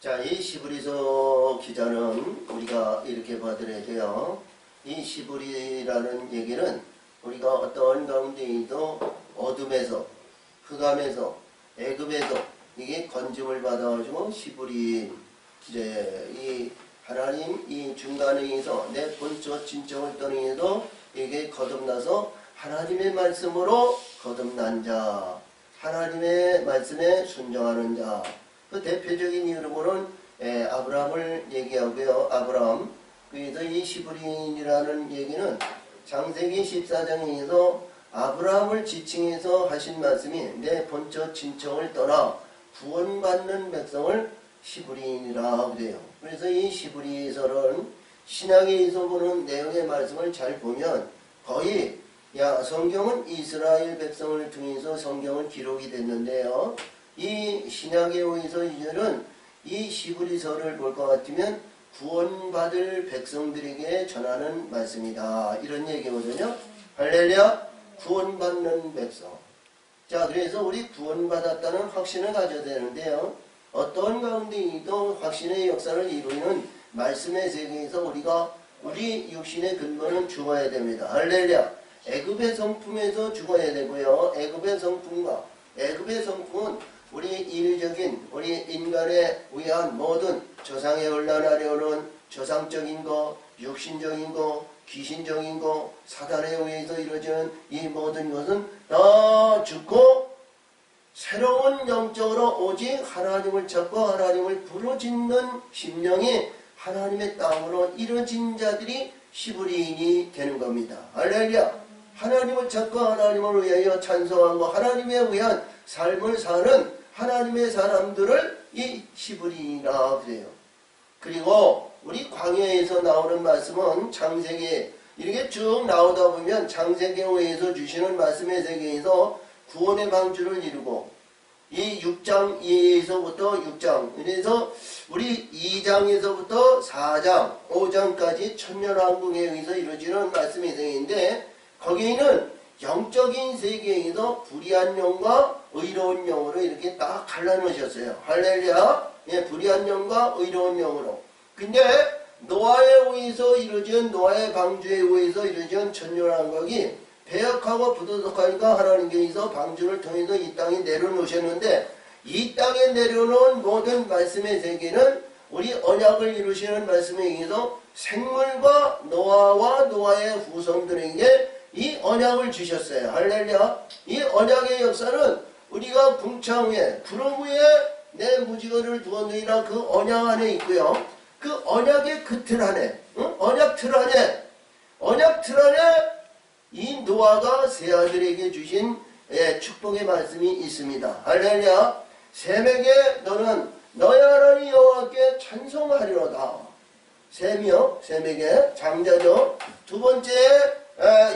자, 이 시브리서 기자는 우리가 이렇게 봐드려야 돼요. 이 시브리라는 얘기는 우리가 어떤 가운데에도 어둠에서, 흑암에서, 애굽에서 이게 건짐을 받아가지고 시브리, 이제 이 하나님 이 중간에 의해서 내 본처 진정을 떠내서 이게 거듭나서 하나님의 말씀으로 거듭난 자, 하나님의 말씀에 순종하는 자. 그 대표적인 이름으로는 아브라함을 얘기하고요. 아브라함. 그래서 이 시브린이라는 얘기는 창세기 14장에서 아브라함을 지칭해서 하신 말씀이 내 본처 진청을 떠나 구원받는 백성을 시브린이라고 그래요. 그래서 이 시브리서는 신약에서 보는 내용의 말씀을 잘 보면 거의 성경은 이스라엘 백성을 통해서 성경은 기록이 됐는데요. 이 신약에 의해서 이제는 이 시브리서를 볼 것 같으면 구원받을 백성들에게 전하는 말씀이다. 이런 얘기거든요. 할렐루야. 구원받는 백성. 자, 그래서 우리 구원받았다는 확신을 가져야 되는데요. 어떤 가운데에도 확신의 역사를 이루는 말씀의 세계에서 우리가 우리 육신의 근본은 죽어야 됩니다. 할렐루야. 애굽의 성품에서 죽어야 되고요. 애굽의 성품은 우리 인위적인 우리 인간에 의한 모든 조상에 올라나려는 조상적인 거, 육신적인 거, 귀신적인 거, 사단에 의해서 이루어지는 이 모든 것은 다 죽고 새로운 영적으로 오직 하나님을 찾고 하나님을 부르짖는 심령이 하나님의 땅으로 이루어진 자들이 시브리인이 되는 겁니다. 할렐루야. 하나님을 찾고 하나님을 위하여 찬송하고 하나님에 의한 삶을 사는 하나님의 사람들을 이 시브리인이라 그래요. 그리고 우리 광야에서 나오는 말씀은 창세기 이렇게 쭉 나오다 보면 창세기에 의해서 주시는 말씀의 세계에서 구원의 방주를 이루고 이 6장 2에서부터 6장 그래서 우리 2장에서부터 4장 5장까지 천년왕국에 의해서 이루어지는 말씀의 세계인데 거기에는 영적인 세계에서 불의한 영과 의로운 영으로 이렇게 딱 갈라놓으셨어요. 할렐루야. 예, 불의한 영과 의로운 영으로. 근데 노아에 의해서 이루어진 노아의 방주에 의해서 이루어진 천년왕국이 배역하고 부도덕하니까 하나님께서 방주를 통해서 이 땅에 내려놓으셨는데 이 땅에 내려놓은 모든 말씀의 세계는 우리 언약을 이루시는 말씀에 의해서 생물과 노아와 노아의 후손들에게 이 언약을 주셨어요. 할렐루야. 이 언약의 역사는 우리가 궁창 위에 구름 위에 내 무지개를 두었느니라 그 언약 안에 있고요. 그 언약의 그 틀 안에 언약 틀 안에 이 노아가 세 아들에게 주신 축복의 말씀이 있습니다. 할렐루야. 셈에게 너는 너의 하나님 여호와께 찬송하리로다. 셈이요. 셈에게 장자죠. 두 번째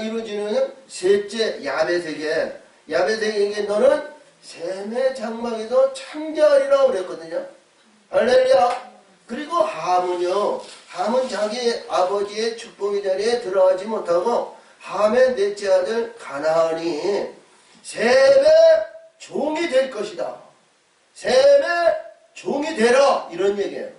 이루어지는 셋째 야벳에게 너는 셈의 장막에서 창자하리라 그랬거든요. 할렐루야. 그리고 함은요. 함은 자기 아버지의 축복의 자리에 들어가지 못하고 함의 넷째 아들 가나안이 셈의 종이 될 것이다. 셈의 종이 되라 이런 얘기예요.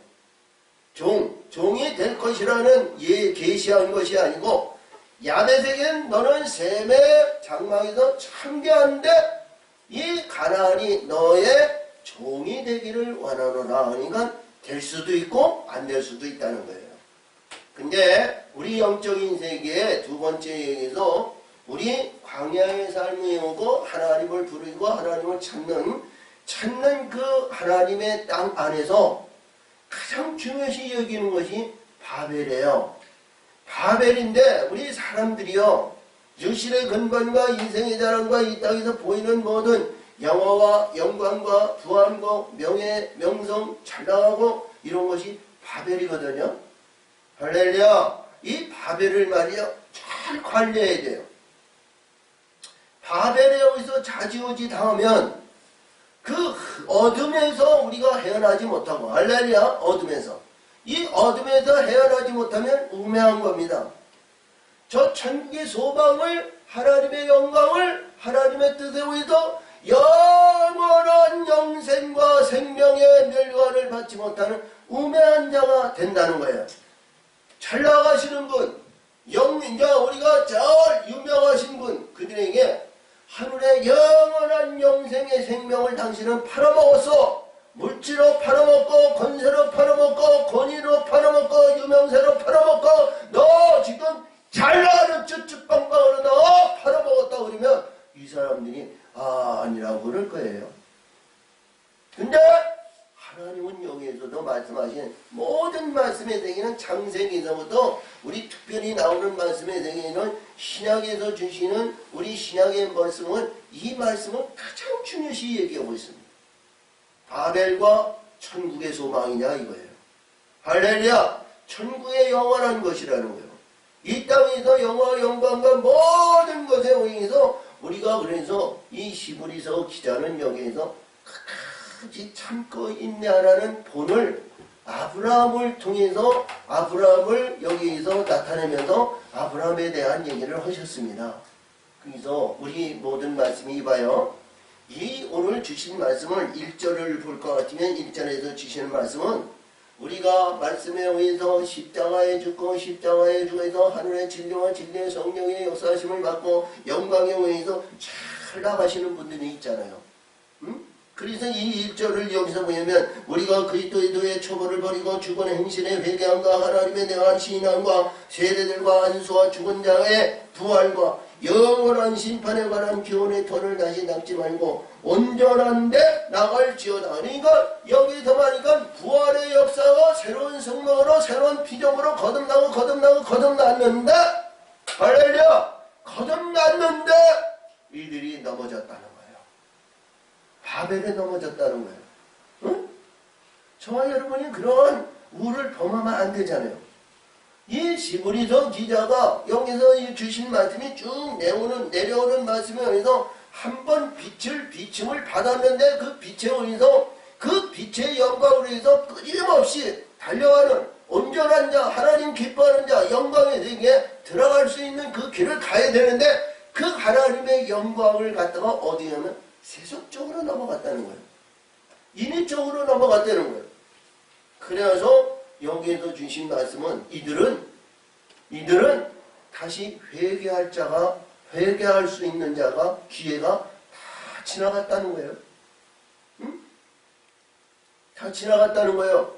종이 될 것이라는 계시한 것이 아니고 야벳에겐 너는 셈의 장막에서 참되한데 이 가나안이 너의 종이 되기를 원하노라. 그러니까 될 수도 있고 안 될 수도 있다는 거예요. 근데 우리 영적인 세계의 두 번째 얘기에서 우리 광야의 삶이 오고 하나님을 부르고 하나님을 찾는 그 하나님의 땅 안에서 가장 중요시 여기는 것이 바벨이에요. 바벨인데 우리 사람들이요 육신의 근본과 인생의 자랑과 이 땅에서 보이는 모든 영화와 영광과 부한과 명예, 명성, 잘나가고 이런 것이 바벨이거든요. 할렐루야. 이 바벨을 말이요 잘 관리해야 돼요. 바벨에 여기서 자지우지 당하면 그 어둠에서 우리가 헤어나지 못하고 할렐루야. 어둠에서 이 어둠에서 헤어나지 못하면 우매한 겁니다. 저 천국의 소망을 하나님의 영광을 하나님의 뜻에 의해서 영원한 영생과 생명의 멸관을 받지 못하는 우매한 자가 된다는 거예요. 잘 나가시는 분, 영민자 우리가 잘 유명하신 분, 그들에게 하늘의 영원한 영생의 생명을 당신은 팔아먹었어. 물질로 팔아먹고 권세로 팔아먹고 권위로 팔아먹고 유명세로 팔아먹고 너 지금 잘 나가는 쭈쭈빵빵으로 너 팔아먹었다 그러면 이 사람들이 아니라고 그럴 거예요. 근데 하나님은 여기에서도 말씀하신 모든 말씀의 세계는 창세기에서부터 우리 특별히 나오는 말씀의 세계는 신약에서 주시는 우리 신약의 말씀은 이 말씀을 가장 중요시 얘기하고 있습니다. 바벨과 천국의 소망이냐 이거예요. 할렐루야! 천국의 영원한 것이라는 거예요. 이 땅에서 영광과 모든 것에 의해서 우리가 그래서 이 히브리서 기자는 여기에서 끝까지 참고 인내하라는 본을 아브라함을 통해서 아브라함을 여기에서 나타내면서 아브라함에 대한 얘기를 하셨습니다. 그래서 우리 모든 말씀이 이봐요. 이 오늘 주신 말씀을 1절을 볼 것 같으면 1절에서 주시는 말씀은 우리가 말씀에 의해서 십자가에 죽고 십자가에 죽어서 하늘의 진리와 진리의 성령의 역사하심을 받고 영광에 의해서 잘 나가시는 분들이 있잖아요. 그래서 이 1절을 여기서 보면 우리가 그리스도의 처벌을 버리고 죽은 행실의 회개함과 하나님에 대한 신앙과 세례들과 안수와 죽은 자의 부활과 영원한 심판에 관한 교훈의 터를 다시 낚지 말고 온전한데 나갈지어다. 그러니까 여기서 말하니까 부활의 역사가 새로운 성령으로 새로운 피조물로 거듭났는데 할렐루야! 거듭났는데 이들이 넘어졌다는 거예요. 바벨에 넘어졌다는 거예요. 응? 저와 여러분이 그런 우를 범하면 안 되잖아요. 이 히브리서 기자가 여기서 주신 말씀이 쭉 내려오는 말씀에 의해서 한번 비춤을 받았는데 그 빛에 의해서 그 빛의 영광으로 해서 끊임없이 달려가는 온전한 자, 하나님 기뻐하는 자, 영광의 세계에 들어갈 수 있는 그 길을 가야 되는데 그 하나님의 영광을 갖다가 어디 가면 세속 쪽으로 넘어갔다는 거예요. 인위 쪽으로 넘어갔다는 거예요. 그래서 여기에서 주신 말씀은 이들은 다시 회개할 수 있는 자가 기회가 다 지나갔다는 거예요. 응? 다 지나갔다는 거예요.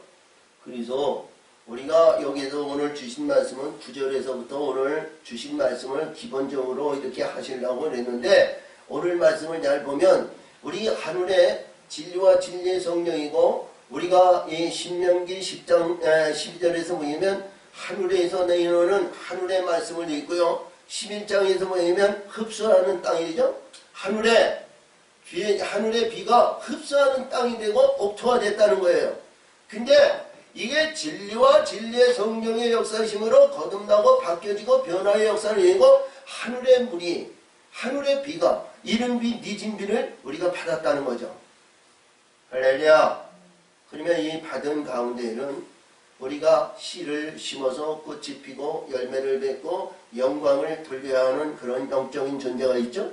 그래서 우리가 여기에서 오늘 주신 말씀은 9절에서부터 오늘 주신 말씀을 기본적으로 이렇게 하시려고 그랬는데 오늘 말씀을 잘 보면 우리 하늘의 진리와 진리의 성령이고 우리가 이 신명기 10장 12절에서 보면 하늘에서 내려오는 하늘의 말씀을 읽고요. 11장에서 보면 흡수하는 땅이죠. 하늘의 비가 흡수하는 땅이 되고 옥토가 됐다는 거예요. 근데 이게 진리와 진리의 성령의 역사심으로 거듭나고 바뀌어지고 변화의 역사를 이루고 하늘의 물이 하늘의 비가 이른 비 늦은 비를 우리가 받았다는 거죠. 할렐루야. 그러면 이 받은 가운데에는 우리가 씨를 심어서 꽃이 피고 열매를 맺고 영광을 돌려야 하는 그런 영적인 존재가 있죠.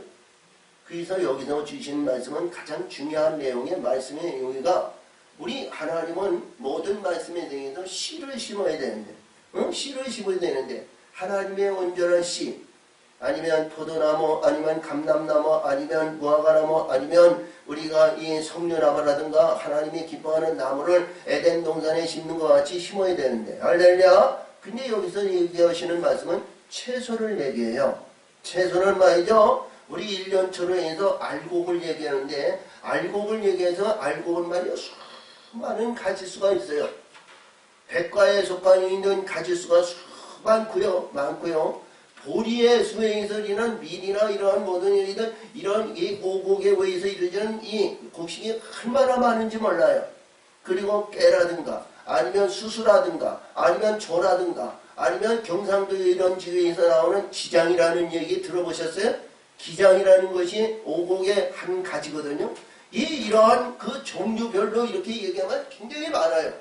그래서 여기서 주신 말씀은 가장 중요한 내용의 말씀의 내용이가 우리 하나님은 모든 말씀에 대해서 씨를 심어야 되는데 씨를 심어야 되는데 하나님의 온전한 씨 아니면 포도나무 아니면 감람나무 아니면 무화과나무 아니면 우리가 이 석류나무라든가 하나님이 기뻐하는 나무를 에덴 동산에 심는 것 같이 심어야 되는데 할렐루야. 근데 여기서 얘기하시는 말씀은 채소를 얘기해요. 채소는 말이죠. 우리 1년초로 해서 알곡을 얘기하는데 알곡을 얘기해서 알곡은 말이요 수많은 가지수가 있어요. 백과에 속한 있는 가지수가 많고요. 보리의 수행에서 이런 밀이나 이러한 모든 일들 이런 이 오곡에 의해서 이루어지는 이 곡식이 얼마나 많은지 몰라요. 그리고 깨라든가 아니면 수수라든가 아니면 조라든가 아니면 경상도 이런 지역에서 나오는 기장이라는 얘기 들어보셨어요? 기장이라는 것이 오곡의 한 가지거든요. 이러한 그 종류별로 이렇게 얘기하면 굉장히 많아요.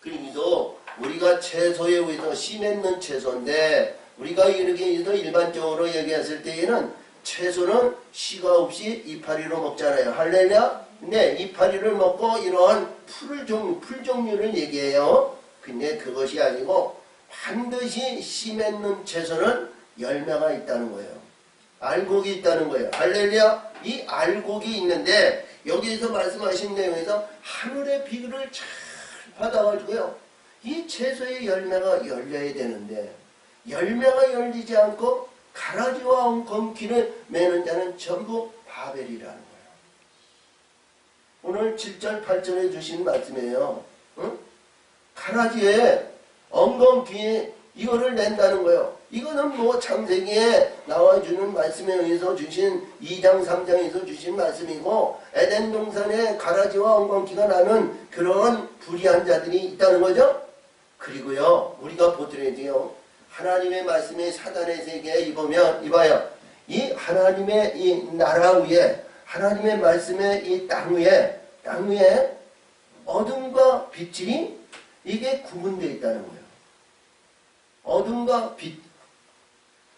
그래서 우리가 채소에 의해서 씨 맺는 채소인데 우리가 이렇게 일반적으로 얘기했을 때에는 채소는 씨가 없이 이파리로 먹잖아요. 할렐루야? 근데 이파리를 먹고 이러한 풀 종류를 얘기해요. 근데 그것이 아니고 반드시 씨 맺는 채소는 열매가 있다는 거예요. 알곡이 있다는 거예요. 할렐루야. 이 알곡이 있는데 여기에서 말씀하신 내용에서 하늘의 비를 잘 받아가지고요. 이 채소의 열매가 열려야 되는데 열매가 열리지 않고 가라지와 엉겅퀴를 매는 자는 전부 바벨이라는 거예요. 오늘 7절 8절에 주신 말씀이에요. 응? 가라지에 엉겅퀴에 이거를 낸다는 거예요. 이거는 뭐 창세기에 나와주는 말씀에 의해서 주신 2장 3장에서 주신 말씀이고 에덴 동산에 가라지와 엉겅퀴가 나는 그런 불의한 자들이 있다는 거죠. 그리고요 우리가 보더라도요 하나님의 말씀에 사단의 세계에 이봐요. 이 하나님의 이 나라 위에 하나님의 말씀의 이 땅 위에 어둠과 빛이 이게 구분되어 있다는 거예요. 어둠과 빛.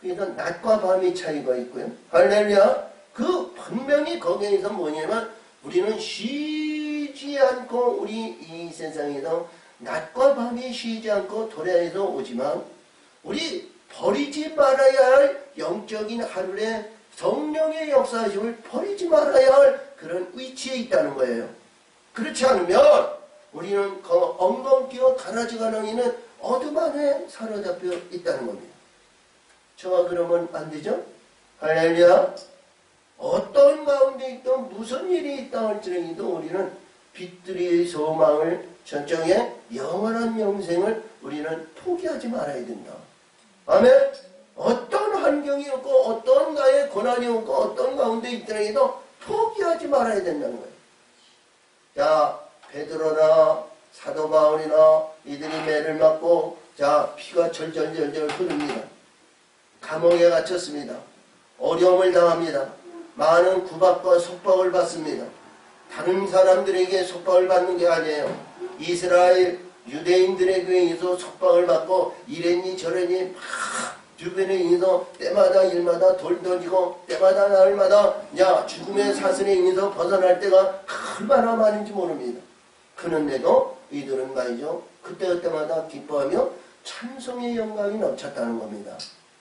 그러니까 낮과 밤의 차이가 있고요. 할렐루야. 그 분명히 거기에서 뭐냐면 우리는 쉬지 않고 우리 이 세상에서 낮과 밤이 쉬지 않고 도래해서 오지만 우리 버리지 말아야 할 영적인 하늘의 성령의 역사심을 버리지 말아야 할 그런 위치에 있다는 거예요. 그렇지 않으면 우리는 그 엉겅퀴와 가라지가 나있는 어둠 안에 사로잡혀 있다는 겁니다. 저와 그러면 안 되죠? 할렐루야. 어떤 가운데 있던 무슨 일이 있다 할지라도 우리는 빛들의 소망을 전정해 영원한 영생을 우리는 포기하지 말아야 된다. 아멘. 어떤 환경이 없고 어떤 가에 고난이 없고 어떤 가운데 있더라도 포기하지 말아야 된다는 거예요. 자, 베드로나 사도 바울이나 이들이 매를 맞고 자 피가 절절절절 흐릅니다. 감옥에 갇혔습니다. 어려움을 당합니다. 많은 구박과 속박을 받습니다. 다른 사람들에게 속박을 받는 게 아니에요. 이스라엘 유대인들에게 의해서 속박을 받고 이랬니 저랬니 막 주변에 의해서 때마다 일마다 돌 던지고 때마다 날마다 죽음의 사슬에 의해서 벗어날 때가 얼마나 많은지 모릅니다. 그런데도 이들은 말이죠. 그때마다 기뻐하며 찬송의 영광이 넘쳤다는 겁니다.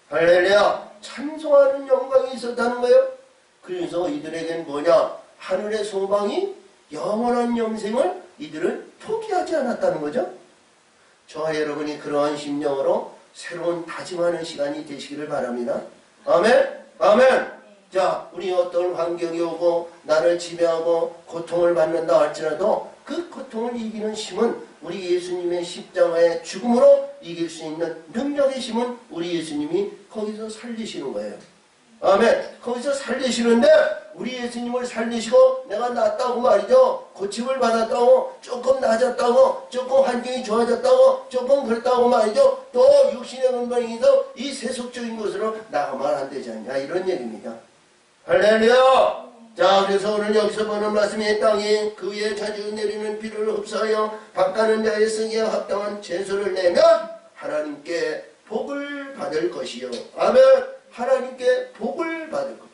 할렐루야. 찬송하는 영광이 있었다는 거예요. 그래서 이들에겐 뭐냐? 하늘의 소망이 영원한 영생을 이들은 포기하지 않았다는 거죠. 저와 여러분이 그러한 심령으로 새로운 다짐하는 시간이 되시기를 바랍니다. 아멘. 아멘. 자, 우리 어떤 환경이 오고 나를 지배하고 고통을 받는다 할지라도 그 고통을 이기는 힘은 우리 예수님의 십자가의 죽음으로 이길 수 있는 능력의 힘은 우리 예수님이 거기서 살리시는 거예요. 아멘. 거기서 살리시는데 우리 예수님을 살리시고 내가 낫다고 말이죠. 고침을 받았다고 조금 나아졌다고 조금 환경이 좋아졌다고 조금 그랬다고 말이죠. 또 육신의 건강에서 이 세속적인 것으로 나가면 안 되지 않냐 이런 얘기입니다. 할렐루야. 자, 그래서 오늘 여기서 보는 말씀이 땅이 그 위에 자주 내리는 비를 흡수하여 밭가는 자의 쓰기에 합당한 채소를 내면 하나님께 복을 받을 것이요. 아멘. 하나님께 복을 받을 것.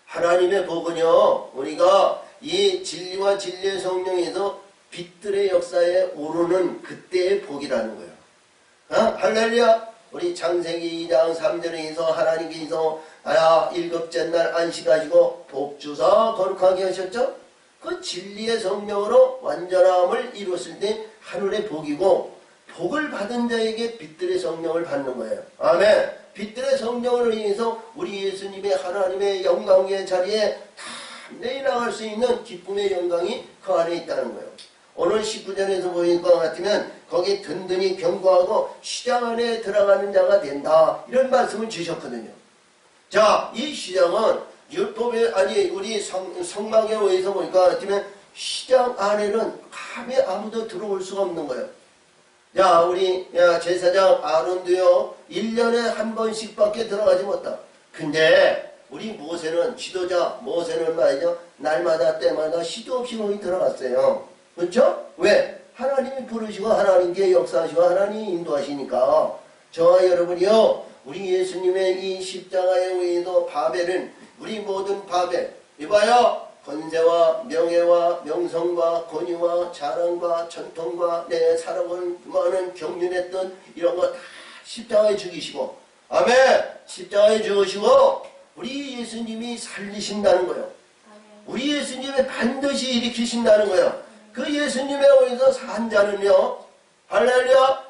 하나님의 복은요, 우리가 이 진리와 진리의 성령에서 빛들의 역사에 오르는 그때의 복이라는 거예요. 할렐루야. 우리 창세기 2장 3절에서 하나님께서 일곱째 날 안식하시고 복주사 거룩하게 하셨죠. 그 진리의 성령으로 완전함을 이뤘을 때 하늘의 복이고 복을 받은 자에게 빛들의 성령을 받는 거예요. 아멘. 빛들의 성령을 인해서 우리 예수님의 하나님의 영광의 자리에 담대히 나갈 수 있는 기쁨의 영광이 그 안에 있다는 거예요. 오늘 19절에서 보인 것 같으면 거기 든든히 경고하고 시장 안에 들어가는 자가 된다 이런 말씀을 주셨거든요. 자, 이 시장은 율법에 우리 성막에 의해서 보니까 같으면 시장 안에는 감히 아무도 들어올 수가 없는 거예요. 야, 우리 제사장 아론도요 1년에 한 번씩밖에 들어가지 못다. 근데 우리 모세는 지도자 모세는 말이죠 날마다 때마다 시도 없이 거기 들어갔어요. 그렇죠? 왜? 하나님이 부르시고 하나님께 역사하시고 하나님이 인도하시니까. 저와 여러분이요 우리 예수님의 이 십자가에 의해서 바벨은 우리 모든 바벨 이봐요 권세와 명예와 명성과 권위와 자랑과 전통과 내 살아온 많은 경륜했던 이런 거 다 십자가에 죽이시고, 아멘! 십자가에 죽으시고 우리 예수님이 살리신다는 거예요. 우리 예수님이 반드시 일으키신다는 거예요. 그 예수님의 오에서 산 자는요, 할렐루야,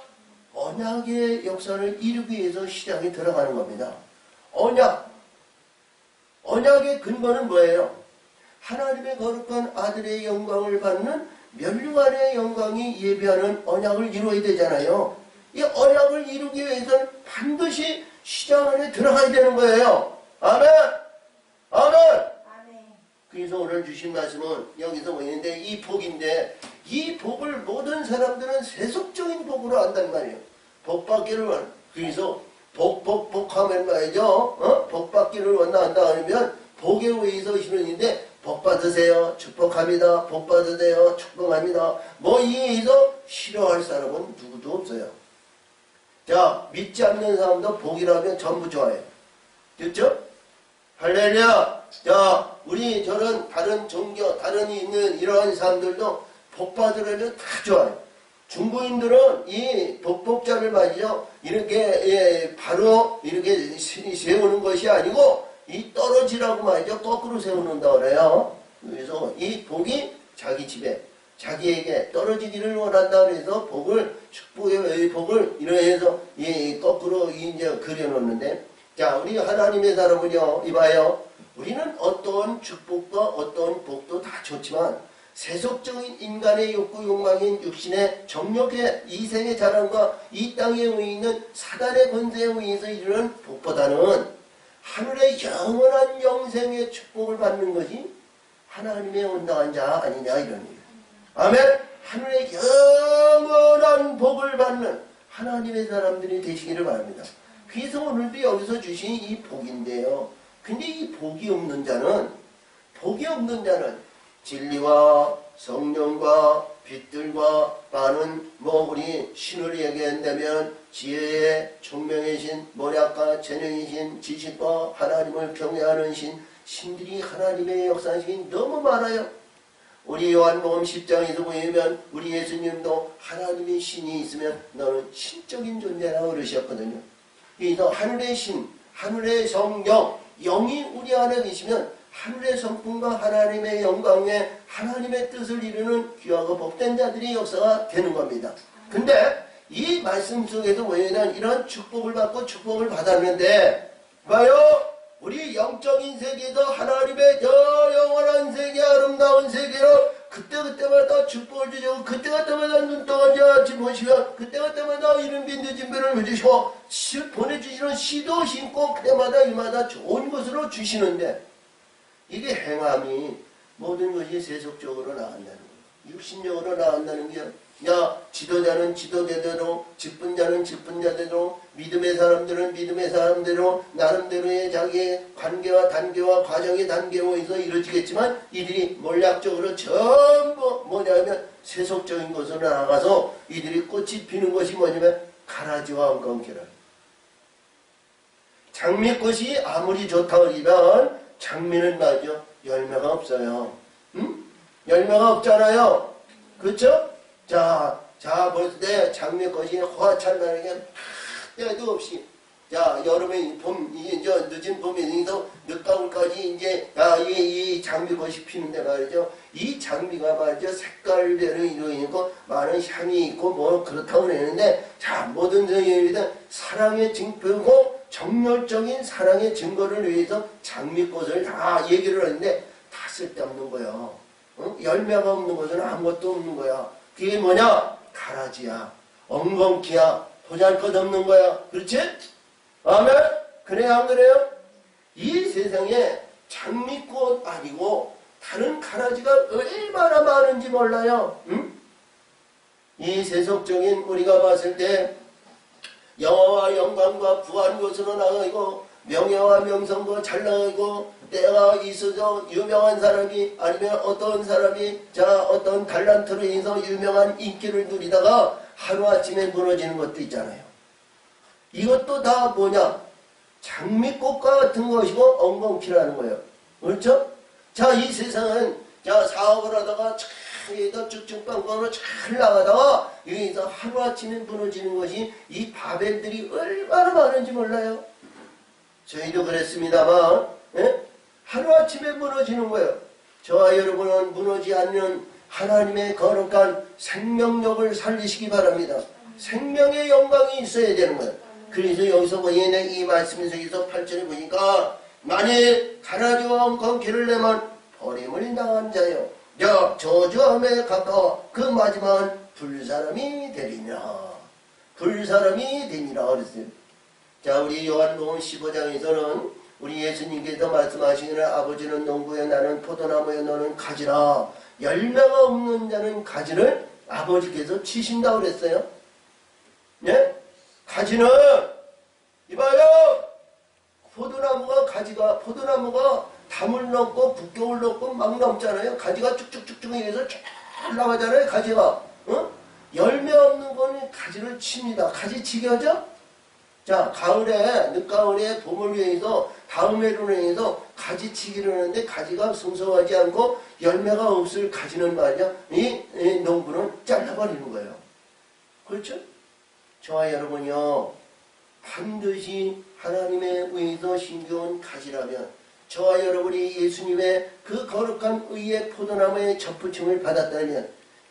언약의 역사를 이루기 위해서 시장에 들어가는 겁니다. 언약의 근거는 뭐예요? 하나님의 거룩한 아들의 영광을 받는 멸류관의 영광이 예비하는 언약을 이루어야 되잖아요. 이 언약을 이루기 위해서는 반드시 시장 안에 들어가야 되는 거예요. 아멘! 아멘! 그래서 오늘 주신 말씀은 여기서 보이는데 이 복인데, 이 복을 모든 사람들은 세속적인 복으로 안단 말이에요. 복 받기를 원. 그래서 복하면 말이죠. 복 받기를 원한다 하면 복에 의해서 이루는데, 복 받으세요. 축복합니다. 복 받으세요. 축복합니다. 뭐 이에 의해서 싫어할 사람은 누구도 없어요. 자, 믿지 않는 사람도 복이라면 전부 좋아해요. 됐죠? 할렐루야! 자, 우리 저런 다른 종교, 다른 있는 이러한 사람들도 복 받으려면 다 좋아요. 중국인들은 이 복복자를 말이죠. 이렇게 바로 이렇게 세우는 것이 아니고 이 떨어지라고 말이죠. 거꾸로 세우는다 그래요. 그래서 이 복이 자기 집에 자기에게 떨어지기를 원한다 그래서 복을 축복의 복을 이래서 이 거꾸로 이제 그려놓는데, 자, 우리 하나님의 사람은요, 이봐요. 우리는 어떤 축복과 어떤 복도 다 좋지만 세속적인 인간의 욕구 욕망인 육신의 정욕의 이생의 자랑과 이 땅에 있는 사단의 권세에 의해서 이르는 복보다는 하늘의 영원한 영생의 축복을 받는 것이 하나님의 온당한 자 아니냐 이런 얘기예요. 아멘. 하늘의 영원한 복을 받는 하나님의 사람들이 되시기를 바랍니다. 그래서 오늘도 여기서 주신 이 복인데요. 근데 이 복이 없는 자는 진리와 성령과 빛들과 많은 우리 신을 얘기한다면 지혜의 총명의 신, 모략과 재능의 신, 지식과 하나님을 경외하는 신들이 하나님의 역사신이 너무 많아요. 우리 요한복음 10장에서 보면 우리 예수님도 하나님의 신이 있으면 너는 신적인 존재라고 그러셨거든요. 그래서 하늘의 신, 하늘의 성령, 영이 우리 안에 계시면 하늘의 성품과 하나님의 영광에 하나님의 뜻을 이루는 귀하고 복된 자들의 역사가 되는 겁니다. 근데 이 말씀 속에도 보면 이런 축복을 받고 축복을 받았는데 봐요. 우리 영적인 세계도 하나님의 저 영원한 세계, 아름다운 세계로 그때그때마다 축복을 주시고 그때그때마다 눈동자 보시고 그때그때마다 이른 빈 진배를 주시고 보내주시는 시도 신고 그때마다 이마다 좋은 것으로 주시는데, 이게 행함이 모든 것이 세속적으로 나간다는 거예요. 육신적으로 나간다는 게, 야, 지도자는 지도자대로, 직분자는 직분자대로, 믿음의 사람들은 믿음의 사람대로, 나름대로의 자기의 관계와 단계와 과정의 단계에서 이루어지겠지만, 이들이 몰약적으로 전부 뭐냐면 세속적인 것으로 나가서 이들이 꽃이 피는 것이 뭐냐면 가라지와 엉겅퀴라. 장미꽃이 아무리 좋다고 하면 장미는 말이죠. 열매가 없어요. 응? 열매가 없잖아요. 그렇죠? 자, 볼 때 장미꽃이 화창나게 때도 없이, 자, 여름에 봄, 이제 늦은 봄에서 늦가을까지 이제, 이 장미꽃이 피는데 말이죠. 이 장미가 말이죠. 색깔별로 이루어있고, 많은 향이 있고, 뭐, 그렇다고 그랬는데, 자, 모든 성경에는 사랑의 증표고, 정열적인 사랑의 증거를 위해서 장미꽃을 다 얘기를 하는데, 다 쓸데없는 거예요. 응? 열매가 없는 것은 아무것도 없는 거야. 그게 뭐냐? 가라지야. 엉겅퀴야. 보잘것없는 거야. 그렇지? 아멘? 그래요 안 그래요? 이 세상에 장미꽃 아니고 다른 가라지가 얼마나 많은지 몰라요. 응? 이 세속적인 우리가 봤을 때 영화와 영광과 부한 것으로 나가고 명예와 명성도 잘 나가고 때가 있어서 유명한 사람이 아니면 어떤 사람이 어떤 달란트로 인해서 유명한 인기를 누리다가 하루아침에 무너지는 것도 있잖아요. 이것도 다 뭐냐? 장미꽃과 같은 것이고 엉겅퀴라는 거예요. 그렇죠? 자, 이 세상은 자, 사업을 하다가 여기서 쭉쭉 빵빵으로 잘 나가다가 여기서 하루아침에 무너지는 것이 이 바벨들이 얼마나 많은지 몰라요. 저희도 그랬습니다만 예? 하루아침에 무너지는 거예요. 저와 여러분은 무너지지 않는 하나님의 거룩한 생명력을 살리시기 바랍니다. 생명의 영광이 있어야 되는 거예요. 그래서 여기서 보이는 이 말씀 속에서 8절에 보니까 만일 가라지와 건기를 내면 버림을 당한 자여 저주함에 가까워 그 마지막은 불사람이 되리라. 불사람이 되니라 그랬어요. 자, 우리 요한복음 15장에서는 우리 예수님께서 말씀하시기를 아버지는 농부여 나는 포도나무여 너는 가지라. 열매가 없는 자는 가지를 아버지께서 치신다고 그랬어요. 예? 가지는 이봐요. 포도나무가 담을 넘고 북경을 넘고 막 넘잖아요. 가지가 쭉쭉쭉쭉 해서 쭉 나가잖아요. 가지가. 어? 열매 없는 거는 가지를 칩니다. 가지 치겨져? 자, 가을에, 늦가을에 봄을 위해서 다음 해를 위해서 가지 치기를 하는데 가지가 성성하지 않고 열매가 없을 가지는 말이야. 이 농부는 잘라버리는 거예요. 그렇죠? 저와 여러분이요. 반드시 하나님의 의에서 심겨온 가지라면 저와 여러분이 예수님의 그 거룩한 의의 포도나무의 접붙임을 받았다면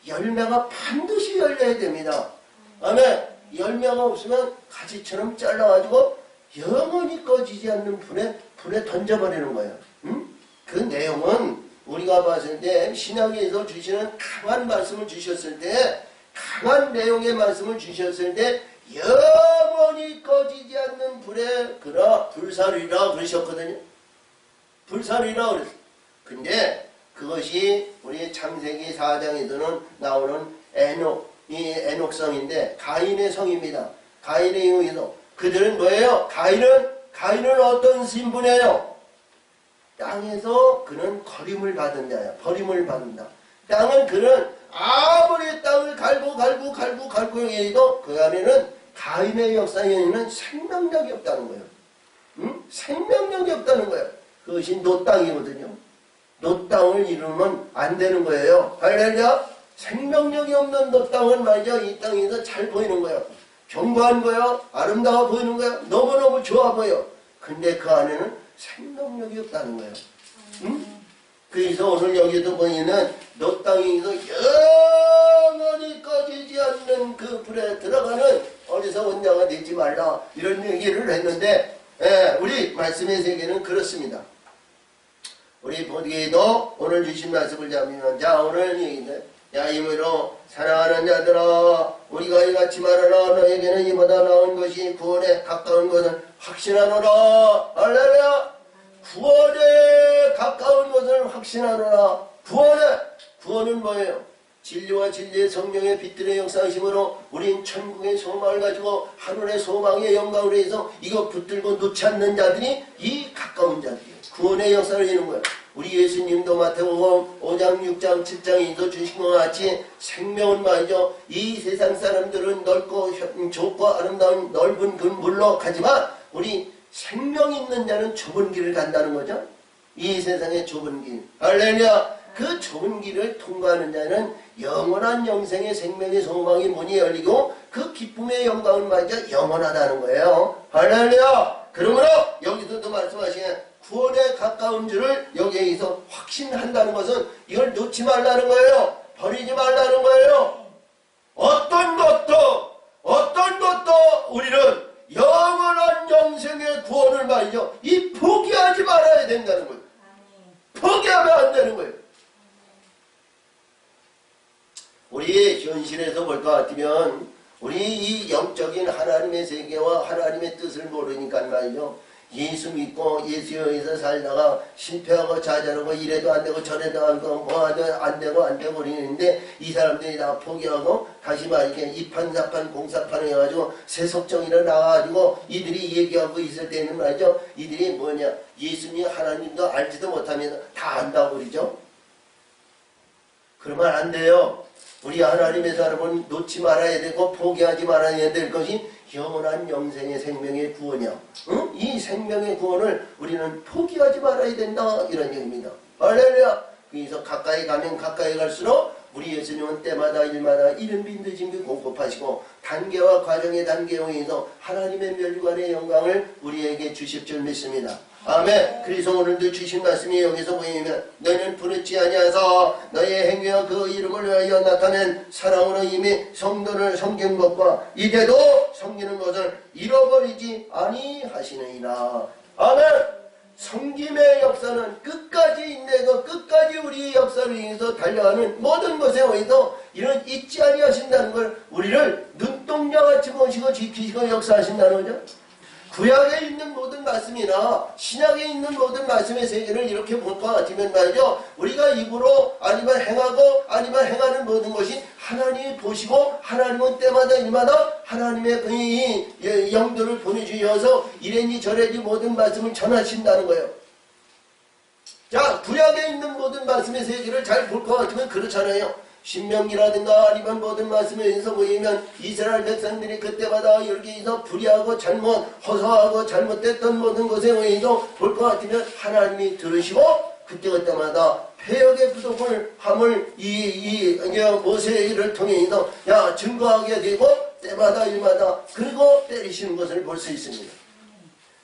열매가 반드시 열려야 됩니다. 아멘. 열매가 없으면 가지처럼 잘라가지고 영원히 꺼지지 않는 불에 던져버리는 거예요. 그 내용은 우리가 봤을 때 신약에서 주시는 강한 말씀을 주셨을 때 강한 내용의 말씀을 주셨을 때 영원히 꺼지지 않는 불에 불사르리라 그러셨거든요. 불사르리라 그랬어요. 근데 그것이 우리 창세기 4장에서는 나오는 이 에녹성인데 가인의 성입니다. 가인의 이유에서 그들은 뭐예요? 가인은 어떤 신분이에요? 땅에서 그는 거림을 받은 자야. 버림을 받는다. 땅은 그는 아무리 땅을 갈고 해도 그 안에는 가인의 역사에는 생명력이 없다는 거예요. 응? 생명력이 없다는 거예요. 그것이 노땅이거든요. 노땅을 이루면 안 되는 거예요. 할렐루야. 생명력이 없는 노땅은 말이죠. 이 땅에서 잘 보이는 거예요. 견고한 거예요. 아름다워 보이는 거예요. 너무너무 좋아 보여. 근데 그 안에는 생명력이 없다는 거예요. 응? 그래서 오늘 여기도 보이는 노땅에서 영원히 꺼지지 않는 그 불에 들어가는 어리석은 자가 되지 말라. 이런 얘기를 했는데 우리 말씀의 세계는 그렇습니다. 우리 보기에도 오늘 주신 말씀을 잡으면 자 오늘 얘기인데 야 이므로 사랑하는 자들아 우리가 이같이 말하라 너에게는 이보다 나은 것이 구원에 가까운 것을 확신하노라. 할렐루야. 구원에 가까운 것을 확신하노라. 구원은 뭐예요? 진리와 진리의 성령의 빛들의 역사하심으로 우린 천국의 소망을 가지고 하늘의 소망의 영광을 위해서 이거 붙들고 놓지 않는 자들이 이 가까운 자들이에요. 구원의 역사를 이루는 거예요. 우리 예수님도 마태복음 5장 6장 7장에서 주신 것 같이 생명은 말이죠. 이 세상 사람들은 넓고 좁고 아름다운 넓은 그 물로 가지만 우리 생명 있는 자는 좁은 길을 간다는 거죠. 이 세상의 좁은 길. 할렐루야. 그 좁은 길을 통과하는 자는 영원한 영생의 생명의 소망의 문이 열리고 그 기쁨의 영광을 말이죠. 영원하다는 거예요. 할렐루야. 그러므로 여기서도 말씀하시는 구원에 가까운 줄을 여기에서 확신한다는 것은 이걸 놓지 말라는 거예요. 버리지 말라는 거예요. 어떤 것도 우리는 영원한 영생의 구원을 말이죠. 이 포기하지 말아야 된다는 거예요. 포기하면 안 되는 거예요. 우리 현실에서 볼 것 같으면 우리 이 영적인 하나님의 세계와 하나님의 뜻을 모르니까 말이죠. 예수 믿고 예수에서 살다가 실패하고 좌절하고 이래도 안 되고 저래도 안 되고 뭐하도 안 되고 그러는데 이 사람들이 다 포기하고 다시 말이게 이판사판 공사판 해가지고 세속정의로 나와가지고 이들이 얘기하고 있을 때는 말이죠. 이들이 뭐냐 예수님 하나님도 알지도 못하면서 다 안다고 그러죠. 그러면 안 돼요. 우리 하나님의 사람은 놓지 말아야 되고 포기하지 말아야 될 것이 영원한 영생의 생명의 구원이야. 응? 이 생명의 구원을 우리는 포기하지 말아야 된다. 이런 얘기입니다. 할렐루야. 그래서 가까이 가면 가까이 갈수록 우리 예수님은 때마다 일마다 이른 빈도 징비 공급하시고 단계와 과정의 단계에 의해서 하나님의 멸관의 영광을 우리에게 주실 줄 믿습니다. 아멘. 그래서 오늘도 주신 말씀이 여기서 보이면 너희는 부르지 아니하사 너의 행위와 그 이름을 위하여 나타낸 사랑으로 이미 성도를 섬긴 것과 이제도 섬기는 것을 잃어버리지 아니하시느니라. 아멘. 섬김의 역사는 끝까지 인내해서 끝까지 우리의 역사를 위해서 달려가는 모든 것에 의해서 이런 잊지 아니하신다는 걸 우리를 눈동자같이 보시고 지키시고 역사하신다는 거죠. 구약에 있는 모든 말씀이나 신약에 있는 모든 말씀의 세계를 이렇게 볼 것 같으면 말이죠. 우리가 입으로 아니면 행하고 아니면 행하는 모든 것이 하나님이 보시고 하나님은 때마다 일마다 하나님의 그 영도를 보내주셔서 이래니 저래니 모든 말씀을 전하신다는 거예요. 자, 구약에 있는 모든 말씀의 세계를 잘 볼 것 같으면 그렇잖아요. 신명기라든가 아니면 모든 말씀에 의해서 보이면 이스라엘 백성들이 그때마다 여기서 불의하고 잘못 허사하고 잘못됐던 모든 것에 의해서 볼 것 같으면 하나님이 들으시고 그때마다 폐역의 부족을 함을 모세를 통해서 증거하게 되고 때마다 일마다 그리고 때리시는 것을 볼 수 있습니다.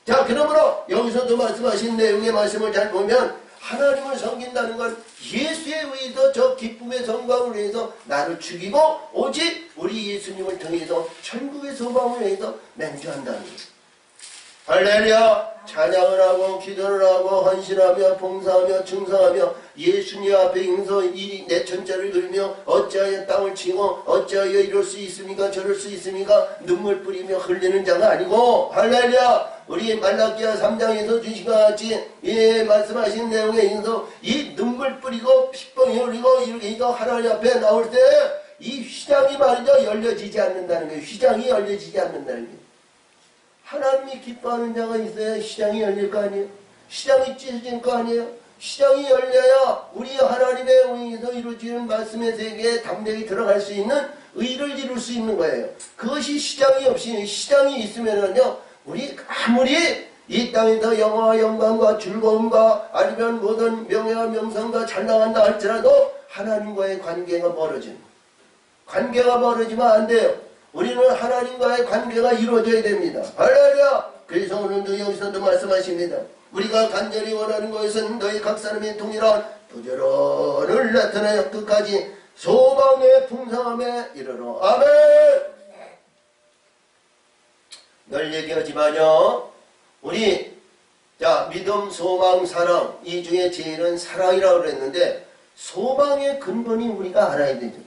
자, 그러므로 여기서도 말씀하신 내용의 말씀을 잘 보면 하나님을 섬긴다는 건 예수에 의해서 저 기쁨의 성광을 위해서 나를 죽이고 오직 우리 예수님을 통해서 천국의 소망을 위해서 맹주한다는 거예요. 할렐루야. 찬양을 하고 기도를 하고 헌신하며 봉사하며 충성하며 예수님 앞에 인서 이 내천자를 들며 어찌하여 땅을 치고 어찌하여 이럴 수 있습니까 저럴 수 있습니까 눈물 뿌리며 흘리는 자가 아니고 할렐루야. 우리 말라기야 3장에서 주신 것 같이 말씀하신 내용에 있어서 이 눈물 뿌리고 핏방이 흘리고 이렇게 하나님 앞에 나올 때 이 휘장이 말이죠 열려지지 않는다는 거예요. 휘장이 열려지지 않는다는 거예요. 하나님이 기뻐하는 자가 있어야 시장이 열릴 거 아니에요. 시장이 찢어질 거 아니에요. 시장이 열려야 우리 하나님의 의에서 이루어지는 말씀의 세계에 담대히 들어갈 수 있는 의를 이룰 수 있는 거예요. 그것이 시장이 없이 시장이 있으면은요 우리 아무리 이 땅에서 영화와 영광과 즐거움과 아니면 모든 명예와 명성과 잘 나간다 할지라도 하나님과의 관계가 멀어지는 관계가 멀어지면 안 돼요. 우리는 하나님과의 관계가 이루어져야 됩니다. 할렐루야. 그래서 오늘도 여기서도 말씀하십니다. 우리가 간절히 원하는 것은 너희 각 사람의 동일한 부지런을 나타내어 끝까지 소망의 풍성함에 이르러. 아멘. 늘 얘기하지만요 우리 믿음, 소망, 사랑 이 중에 제일은 사랑이라고 그랬는데 소망의 근본이 우리가 알아야 되죠.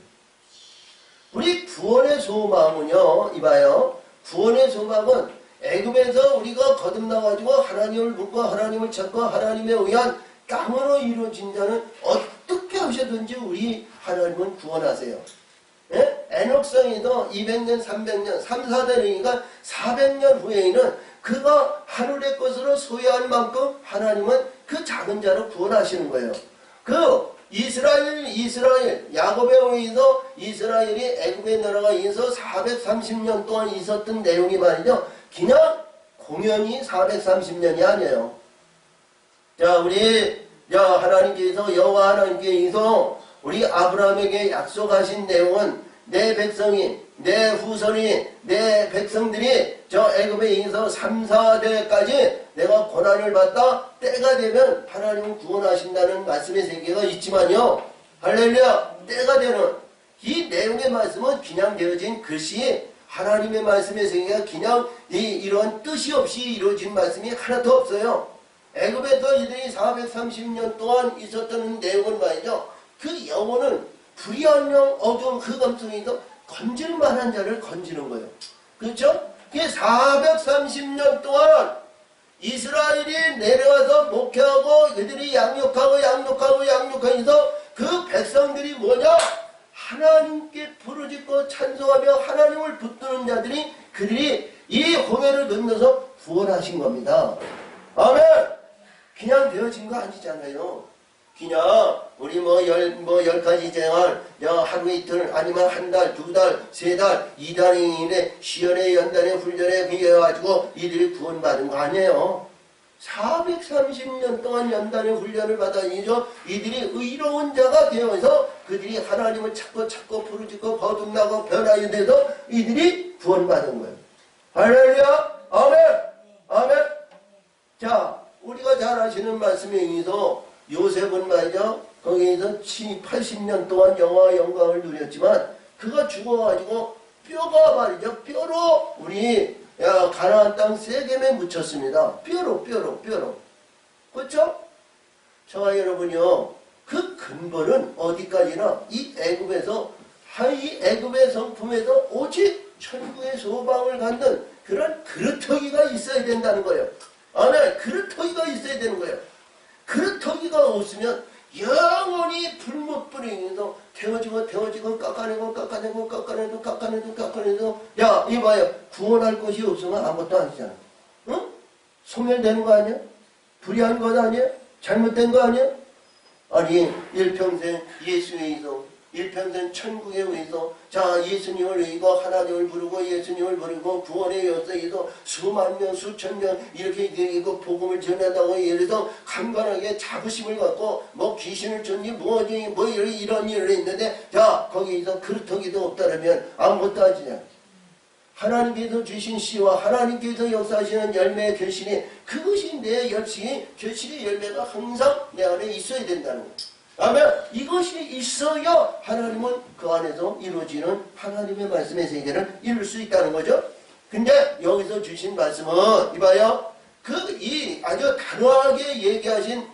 우리 구원의 소망은요 이봐요 구원의 소망은 애굽에서 우리가 거듭나가지고 하나님을 묻고 하나님을 찾고 하나님에 의한 깡으로 이루어진 자는 어떻게 하셔든지 우리 하나님은 구원하세요. 예? 에녹성에도 200년 300년 3, 4대니까 400년 후에는 그가 하늘의 것으로 소유한 만큼 하나님은 그 작은 자를 구원하시는 거예요. 이스라엘 야곱에 의해서 이스라엘이 애굽에 내려가 있어서 430년 동안 있었던 내용이 말이죠. 그냥 공연히 430년이 아니에요. 자, 우리 하나님께서 여호와 하나님께서 우리 아브라함에게 약속하신 내용은 내 백성이 내 후손이 내 백성들이 저 애굽에 있어서 3, 4대까지 내가 고난을 받다 때가 되면 하나님은 구원하신다는 말씀의 세계가 있지만요. 할렐루야. 때가 되는 이 내용의 말씀은 그냥 되어진 글씨 하나님의 말씀의 세계가 그냥 이런 뜻이 없이 이루어진 말씀이 하나도 없어요. 애굽에서 이들이 430년 동안 있었던 내용은 말이죠. 그 영혼은 불의한 영 어두운 흑암 속에서 건질 만한 자를 건지는 거예요. 그렇죠? 430년 동안 이스라엘이 내려와서 목회하고 그들이 양육하면서 그 백성들이 뭐냐? 하나님께 부르짖고 찬송하며 하나님을 붙드는 자들이 그들이 이 홍해를 건너서 구원하신 겁니다. 아멘! 그냥 되어진 거 아니잖아요. 그냥 우리 열 가지 생활 하루 이틀 아니면 한 달, 두 달, 세 달, 2달 이내 시연에 연단에 훈련에 비해가지고 이들이 구원받은 거 아니에요. 430년 동안 연단의 훈련을 받아니죠. 이들이 의로운 자가 되어서 그들이 하나님을 찾고 부르짖고 거듭나고 변화에 대해서 이들이 구원받은 거예요. 할렐루야! 아멘! 아멘! 자, 우리가 잘 아시는 말씀에 의해서 요셉은 말이죠. 거기에서 80년 동안 영화와 영광을 누렸지만 그가 죽어가지고 뼈가 말이죠. 뼈로 우리 가나안 땅 세겜에 묻혔습니다. 뼈로. 그렇죠? 저와 여러분이요. 그 근본은 어디까지나 이 애굽에서 이 애굽의 성품에서 오직 천국의 소망을 갖는 그런 그릇터기가 있어야 된다는 거예요. 아멘. 그릇터기가 있어야 되는 거예요. 그릇터기가 없으면 영원히 불못불이면서 태워지고 깎아내도 야 이봐요. 구원할 것이 없으면 아무것도 아니잖아. 응? 소멸되는 거 아니야? 불의한 것 아니야? 잘못된 거 아니야? 아니 일평생 예수에 의해서 일평생 천국에 의해서 자 예수님을 의고 하나님을 부르고 예수님을 부르고 구원의 역사에서 수만 명 수천 명 이렇게 이거 복음을 전한다고 예래서 강건하게 자부심을 갖고 뭐 귀신을 쫓니 뭐니 뭐 이런 일을 했는데 자 거기에서 그릇터기도 없다면 아무것도 하지냐. 하나님께서 주신 씨와 하나님께서 역사하시는 열매의 결실이 그것이 내 결실의 열매가 항상 내 안에 있어야 된다는 거예요. 아멘. 이것이 있어야 하나님은 그 안에서 이루어지는 하나님의 말씀의 세계를 이룰 수 있다는 거죠. 근데 여기서 주신 말씀은 이봐요. 이 아주 단호하게 얘기하신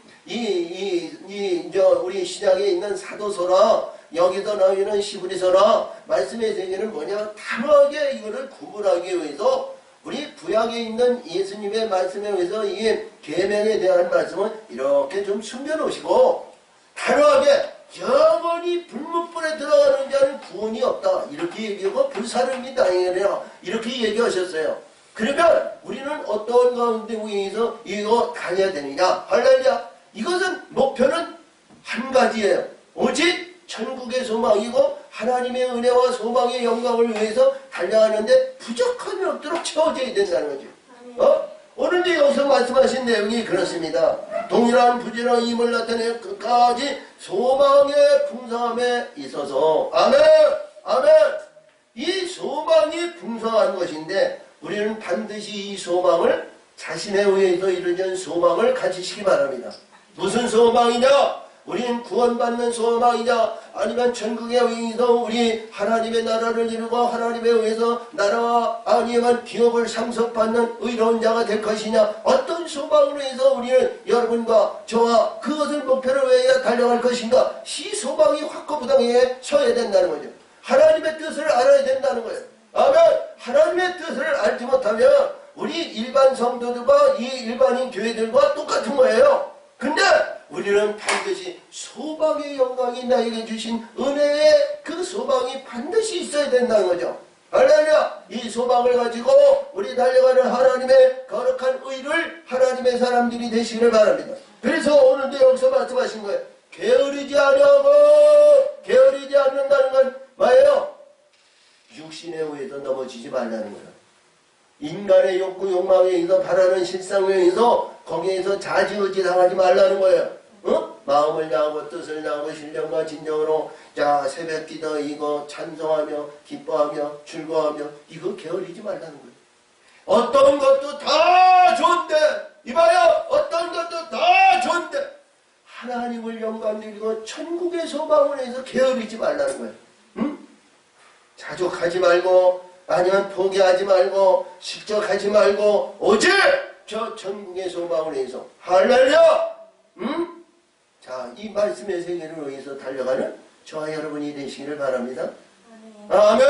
우리 신약에 있는 사도서라 여기서 나오는 시브리서라 말씀의 세계는 뭐냐 단호하게 이거를 구분하기 위해서 우리 구약에 있는 예수님의 말씀에 의해서 이 계명에 대한 말씀은 이렇게 좀 숨겨놓으시고 단호하게 영원히 불못불에 들어가는 자는 구원이 없다. 이렇게 얘기하고 불사름이 당연해라. 이렇게 얘기하셨어요. 그러면 우리는 어떤 가운데 위에서 이거 다녀야 되느냐? 할렐루야. 이것은 목표는 한 가지예요. 오직 천국의 소망이고 하나님의 은혜와 소망의 영광을 위해서 달려가는데 부족함이 없도록 채워져야 된다는 거죠. 오늘도 여기서 말씀하신 내용이 그렇습니다. 동일한 부지런 힘을 나타내 끝까지 소망의 풍성함에 있어서 아멘! 아멘! 이 소망이 풍성한 것인데 우리는 반드시 이 소망을 자신에 의해서 이루어진 소망을 가지시기 바랍니다. 무슨 소망이냐? 우리는 구원받는 소망이냐 아니면 천국에 의해서 우리 하나님의 나라를 이루고 하나님에 의해서 나라와 아니면 기업을 상속받는 의로운 자가 될 것이냐 어떤 소망으로 해서 우리는 여러분과 저와 그것을 목표로 해야 달려갈 것인가 이 소망이 확고부당하게 서야 된다는 거죠. 하나님의 뜻을 알아야 된다는 거예요. 아멘. 하나님의 뜻을 알지 못하면 우리 일반 성도들과 이 일반인 교회들과 똑같은 거예요. 근데 우리는 반드시 소망의 영광이 나에게 주신 은혜의 그 소망이 반드시 있어야 된다는 거죠. 할렐루야. 이 소망을 가지고 우리 달려가는 하나님의 거룩한 의를 하나님의 사람들이 되시기를 바랍니다. 그래서 오늘도 여기서 말씀하신 거예요. 게으르지 않으고 게으르지 않는다는 건 뭐예요? 육신에 의해서 넘어지지 말라는 거예요. 인간의 욕구 욕망에 의해서 바라는 실상에 의해서 거기에서 좌지우지 당하지 말라는 거예요. 마음을 다하고 뜻을 다하고 신령과 진정으로 자 새벽기도 이거 찬송하며 기뻐하며 즐거워하며 이거 게으르지 말라는 거예요. 어떤 것도 다 좋은데 이봐요. 어떤 것도 다 좋은데 하나님을 영광 드리고 천국의 소망을 해서 게으르지 말라는 거예요. 자족하지 말고 아니면 포기하지 말고 실족하지 말고 오직 저 천국의 소망을 위해서 할렐루야. 자, 이 말씀의 세계를 위해서 달려가는 저와 여러분이 되시기를 바랍니다. 아멘.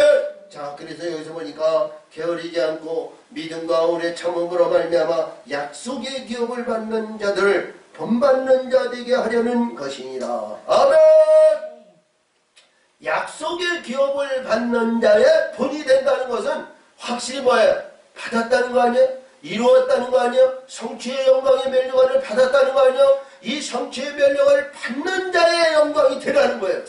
자, 그래서 여기서 보니까 게으르지 않고 믿음과 오래 참음으로 말미암아 약속의 기업을 받는 자들을 본받는 자 되게 하려는 것이니라. 아멘. 약속의 기업을 받는 자의 본이 된다는 것은 확실히 뭐예요? 받았다는 거 아니에요? 이루었다는 거 아니에요? 성취의 영광의 멸류관을 받았다는 거 아니에요? 이 성취의 멸류관을 받는 자의 영광이 되라는 거예요.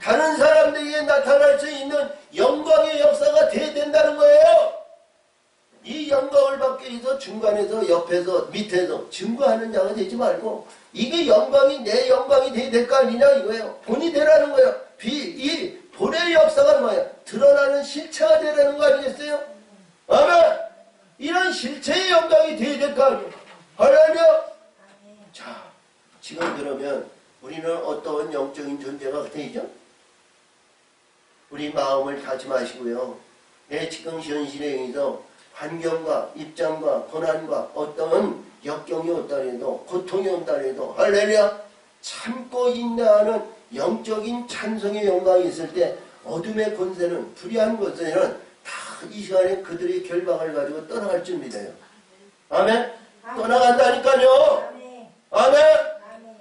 다른 사람들에게 나타날 수 있는 영광의 역사가 돼야 된다는 거예요. 이 영광을 받기 위해서 중간에서 옆에서 밑에서 증거하는 자가 되지 말고 이게 영광이 내 영광이 돼야 될 거 아니냐 이거예요. 본이 되라는 거예요. 이 본의 역사가 뭐예요? 드러나는 실체가 되라는 거 아니겠어요? 아멘. 이런 실체의 영광이 돼야 될 거 아니에요. 할렐루야. 자, 지금 그러면 우리는 어떤 영적인 존재가 되죠? 우리 마음을 다짐하시고요. 내 지금 현실에 의해서 환경과 입장과 고난과 어떤 역경이 없다 해도 고통이 없다 해도 할렐루야 참고 인내하는 영적인 찬성의 영광이 있을 때 어둠의 권세는 불의한 권세는 다 이 시간에 그들의 결박을 가지고 떠나갈 준비돼요. 아멘. 떠나간다니까요. 아멘.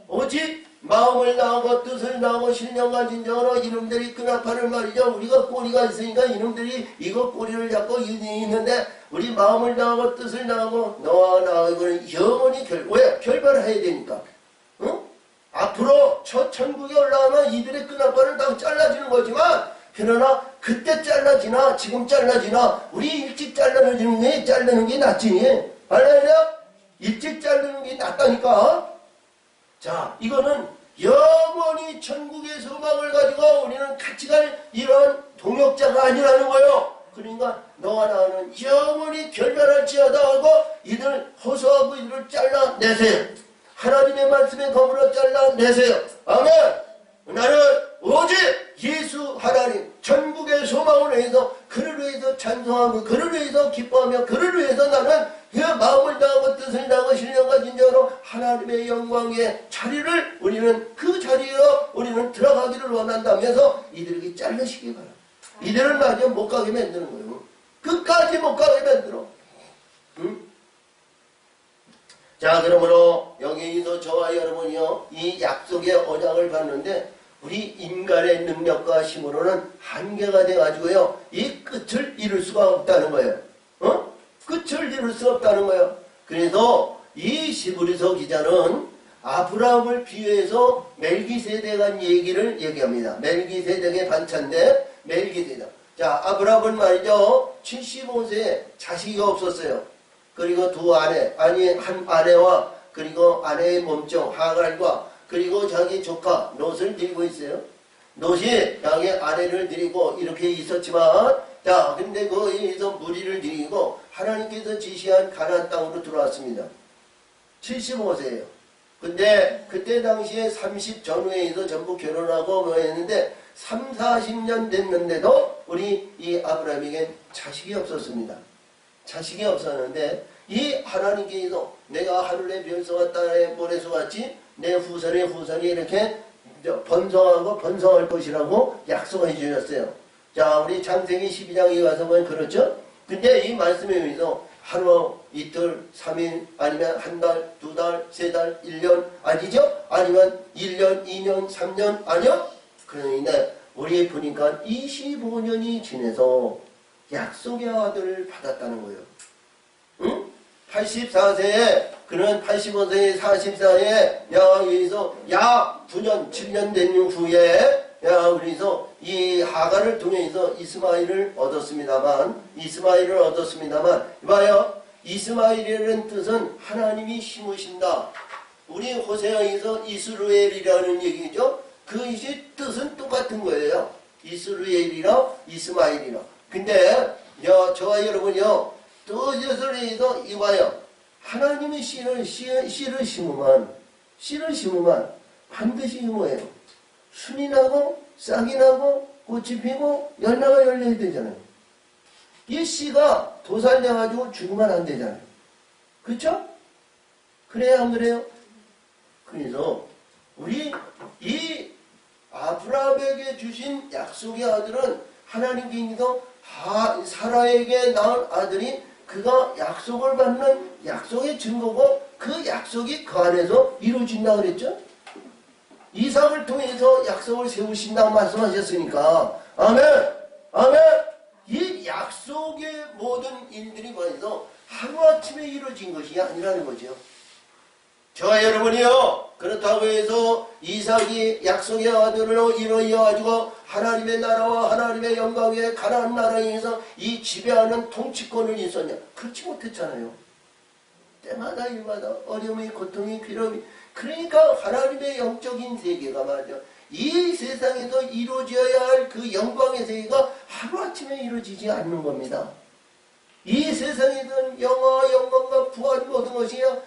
오직 마음을 나오고 뜻을 나오고 신령과 진정으로 이놈들이 끈아파를 말이죠. 우리가 꼬리가 있으니까 이놈들이 이거 꼬리를 잡고 있는데 우리 마음을 나오고 뜻을 나오고 너와 나하고는 영원히 왜? 결별을 해야 되니까. 응? 앞으로 천국에 올라가면 이들의 끈아파를 다 잘라지는 거지만 그러나 그때 잘라지나 지금 잘라지나 우리 일찍 자르는 게 낫지. 알아요? 일찍 자르는 게 낫다니까. 자, 이거는 영원히 천국의 소망을 가지고 우리는 같이 갈 이런 동역자가 아니라는 거예요. 그러니까 너와 나는 영원히 결별할지어다 하고 이들 호소하고 이들을 잘라내세요. 하나님의 말씀에 거물어 잘라내세요. 아멘. 나는 오직 예수 하나님 천국의 소망을 위해서 그를 위해서 찬송하고 그를 위해서 기뻐하며 그를 위해서 나는 그 마음을 다하고 뜻을 다하고 신령과 진정으로 하나님의 영광의 자리를 우리는 그 자리로 우리는 들어가기를 원한다면서 이들에게 잘르시기 바랍니다. 이들을 마저 못 가게 만드는 거예요. 끝까지 못 가게 만들어. 응? 자, 그러므로 여기서 저와 여러분이요 이 약속의 언약을 받는데 우리 인간의 능력과 힘으로는 한계가 돼가지고요 이 끝을 이룰 수가 없다는 거예요. 어? 끝을 이룰 수 없다는 거예요. 그래서 이 히브리서 기자는 아브라함을 비유해서 멜기세덱에 한 얘기를 얘기합니다. 멜기세덱의 반차인데 멜기세덱. 자, 아브라함은 말이죠 75세에 자식이 없었어요. 그리고 두 아내, 한 아내와 그리고 아내의 몸종 하갈과 그리고 자기 조카 롯을 데리고 있어요. 롯이 자기 아내를 데리고 이렇게 있었지만 자 근데 거기서 무리를 데리고 하나님께서 지시한 가나안 땅으로 들어왔습니다. 75세예요. 근데 그때 당시에 30 전후에서 전부 결혼하고 뭐 했는데 3, 40년 됐는데도 우리 이 아브라함에게 자식이 없었습니다. 자식이 없었는데 이 하나님께서 내가 하늘의 별서와 땅의 모래수 같이 내 후손의 후손이 이렇게 번성하고 번성할 것이라고 약속해 주셨어요. 자, 우리 창세기 12장에 가서 보면 그렇죠? 근데 이 말씀에 의해서 하루, 이틀, 3일, 아니면 한 달, 두 달, 세 달, 1년 아니죠? 아니면 1년, 2년, 3년 아니요? 그러니까 우리 보니까 25년이 지내서 약속의 아들을 받았다는 거예요. 응? 84세에 그는 85세에 44에 여기서 약 9년 7년 된 후에 우리서 이 하갈을 통해서 이스마엘을 얻었습니다만 이봐요 이스마엘이라는 뜻은 하나님이 심으신다. 우리 호세아에서 이스루엘이라는 얘기죠. 그 뜻은 똑같은 거예요. 이스루엘이라 이스마엘이라. 근데 저와 여러분이요 뜻을 해서 이봐요 하나님의 씨를 심으면 반드시 뭐예요? 순이 나고 싹이 나고 꽃이 피고 열매가 열려야 되잖아요. 이 씨가 도살돼가지고 죽으면 안 되잖아요. 그렇죠? 그래야 안 그래요? 그래서 우리 이 아브라함에게 주신 약속의 아들은 하나님께서 사라에게 낳은 아들이 그가 약속을 받는 약속의 증거고 그 약속이 그 안에서 이루어진다고 그랬죠? 이삭을 통해서 약속을 세우신다고 말씀하셨으니까 아멘! 아멘! 이 약속의 모든 일들이 뭐해서 하루아침에 이루어진 것이 아니라는 거죠. 저와 여러분이요, 그렇다고 해서 이삭이 약속의 아들로 이루어가지고 하나님의 나라와 하나님의 영광 위에 가나안 나라에서 이 지배하는 통치권을 있었냐? 그렇지 못했잖아요. 때마다 일마다 어려움이, 고통이, 괴로움이. 그러니까 하나님의 영적인 세계가 말이죠, 이 세상에서 이루어져야 할 그 영광의 세계가 하루아침에 이루어지지 않는 겁니다. 이 세상에는 영화, 영광과 부활 모든 것이요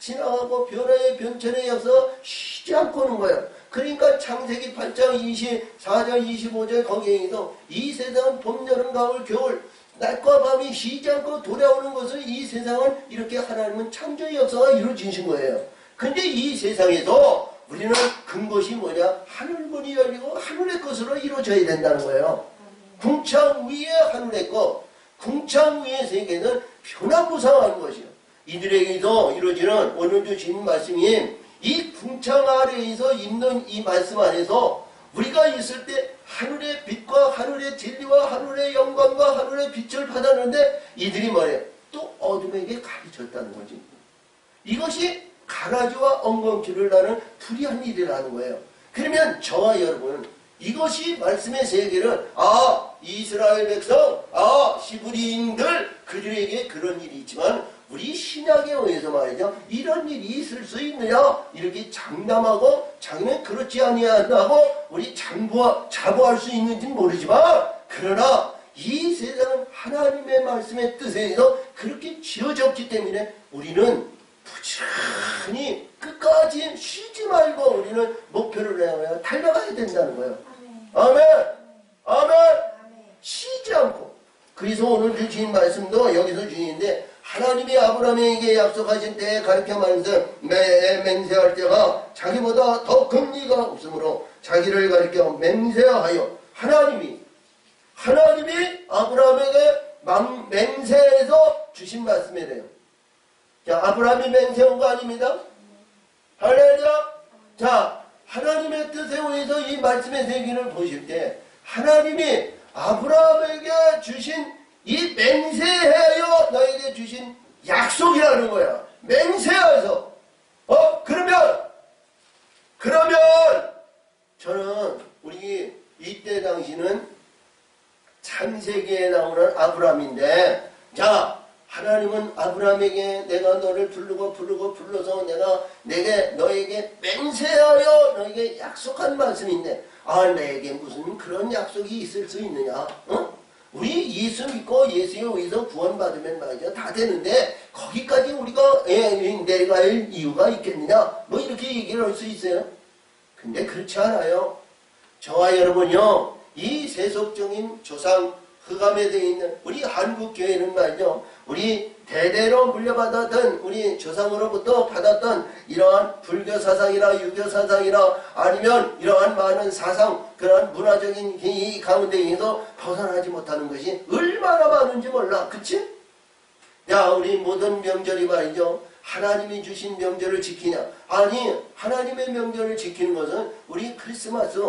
지나가고 변화의 변천의 역사가 쉬지 않고 오는 거예요. 그러니까 창세기 8장 24절 25절 거기에서 이 세상은 봄, 여름, 가을, 겨울 낮과 밤이 쉬지 않고 돌아오는 것을 이 세상은 이렇게 하나님은 창조의 역사가 이루어지신 거예요. 근데 이 세상에서 우리는 근것이 뭐냐? 하늘문이 열리고 하늘의 것으로 이루어져야 된다는 거예요. 궁창 위에 하늘의 것, 궁창 위의 세계는 변화무쌍한 것이요. 이들에게서 이루어지는 오늘 주신 말씀이 이 궁창 아래에서 있는 이 말씀 안에서 우리가 있을 때 하늘의 빛과 하늘의 진리와 하늘의 영광과 하늘의 빛을 받았는데 이들이 뭐예요? 또 어둠에게 가르쳤다는 거지. 이것이 가라지와 엉겅퀴를 나는 불의한 일이라는 거예요. 그러면 저와 여러분은 이것이 말씀의 세계를 이스라엘 백성, 시브리인들 그들에게 그런 일이 있지만 우리 신약에 의해서 말이죠, 이런 일이 있을 수 있느냐 이렇게 장담하고 자기는 그렇지 아니한다고 우리 자부할 수 있는지는 모르지만 그러나 이 세상은 하나님의 말씀의 뜻에 의해서 그렇게 지어졌기 때문에 우리는 부지런히 끝까지 쉬지 말고 우리는 목표를 향하여 달려가야 된다는 거예요. 아멘. 아멘. 쉬지 않고. 그래서 오늘 주신 말씀도 여기서 주시는데 하나님이 아브라함에게 약속하신 때에 가르쳐 말해서 맹세할 때가 자기보다 더 금리가 없으므로 자기를 가르쳐 맹세하여 하나님이 아브라함에게 맹세해서 주신 말씀이래요. 자, 아브라함이 맹세한 거 아닙니다. 할렐루야. 자, 하나님의 뜻에 의해서 이 말씀의 세계를 보실 때 하나님이 아브라함에게 주신 이 맹세하여 너에게 주신 약속이라는 거야. 맹세해서. 그러면 저는 우리 이때 당시는 창세기에 나오는 아브라함인데, 자, 하나님은 아브라함에게 내가 너를 불러서 내가 너에게 맹세하여 너에게 약속한 말씀인데, 내게 무슨 그런 약속이 있을 수 있느냐? 우리 예수 믿고 예수에 의해서 구원받으면 말이죠, 다 되는데 거기까지 우리가 내려갈 이유가 있겠느냐? 뭐 이렇게 얘기를 할 수 있어요. 근데 그렇지 않아요. 저와 여러분요, 이 세속적인 조상 흑암에 되어 있는 우리 한국 교회는 말이죠, 우리 대대로 물려받았던 우리 조상으로부터 받았던 이러한 불교 사상이나 유교 사상이나 아니면 이러한 많은 사상, 그러한 문화적인 이 가운데에서 벗어나지 못하는 것이 얼마나 많은지 몰라. 그치? 야, 우리 모든 명절이 말이죠, 하나님이 주신 명절을 지키냐? 아니, 하나님의 명절을 지키는 것은 우리 크리스마스,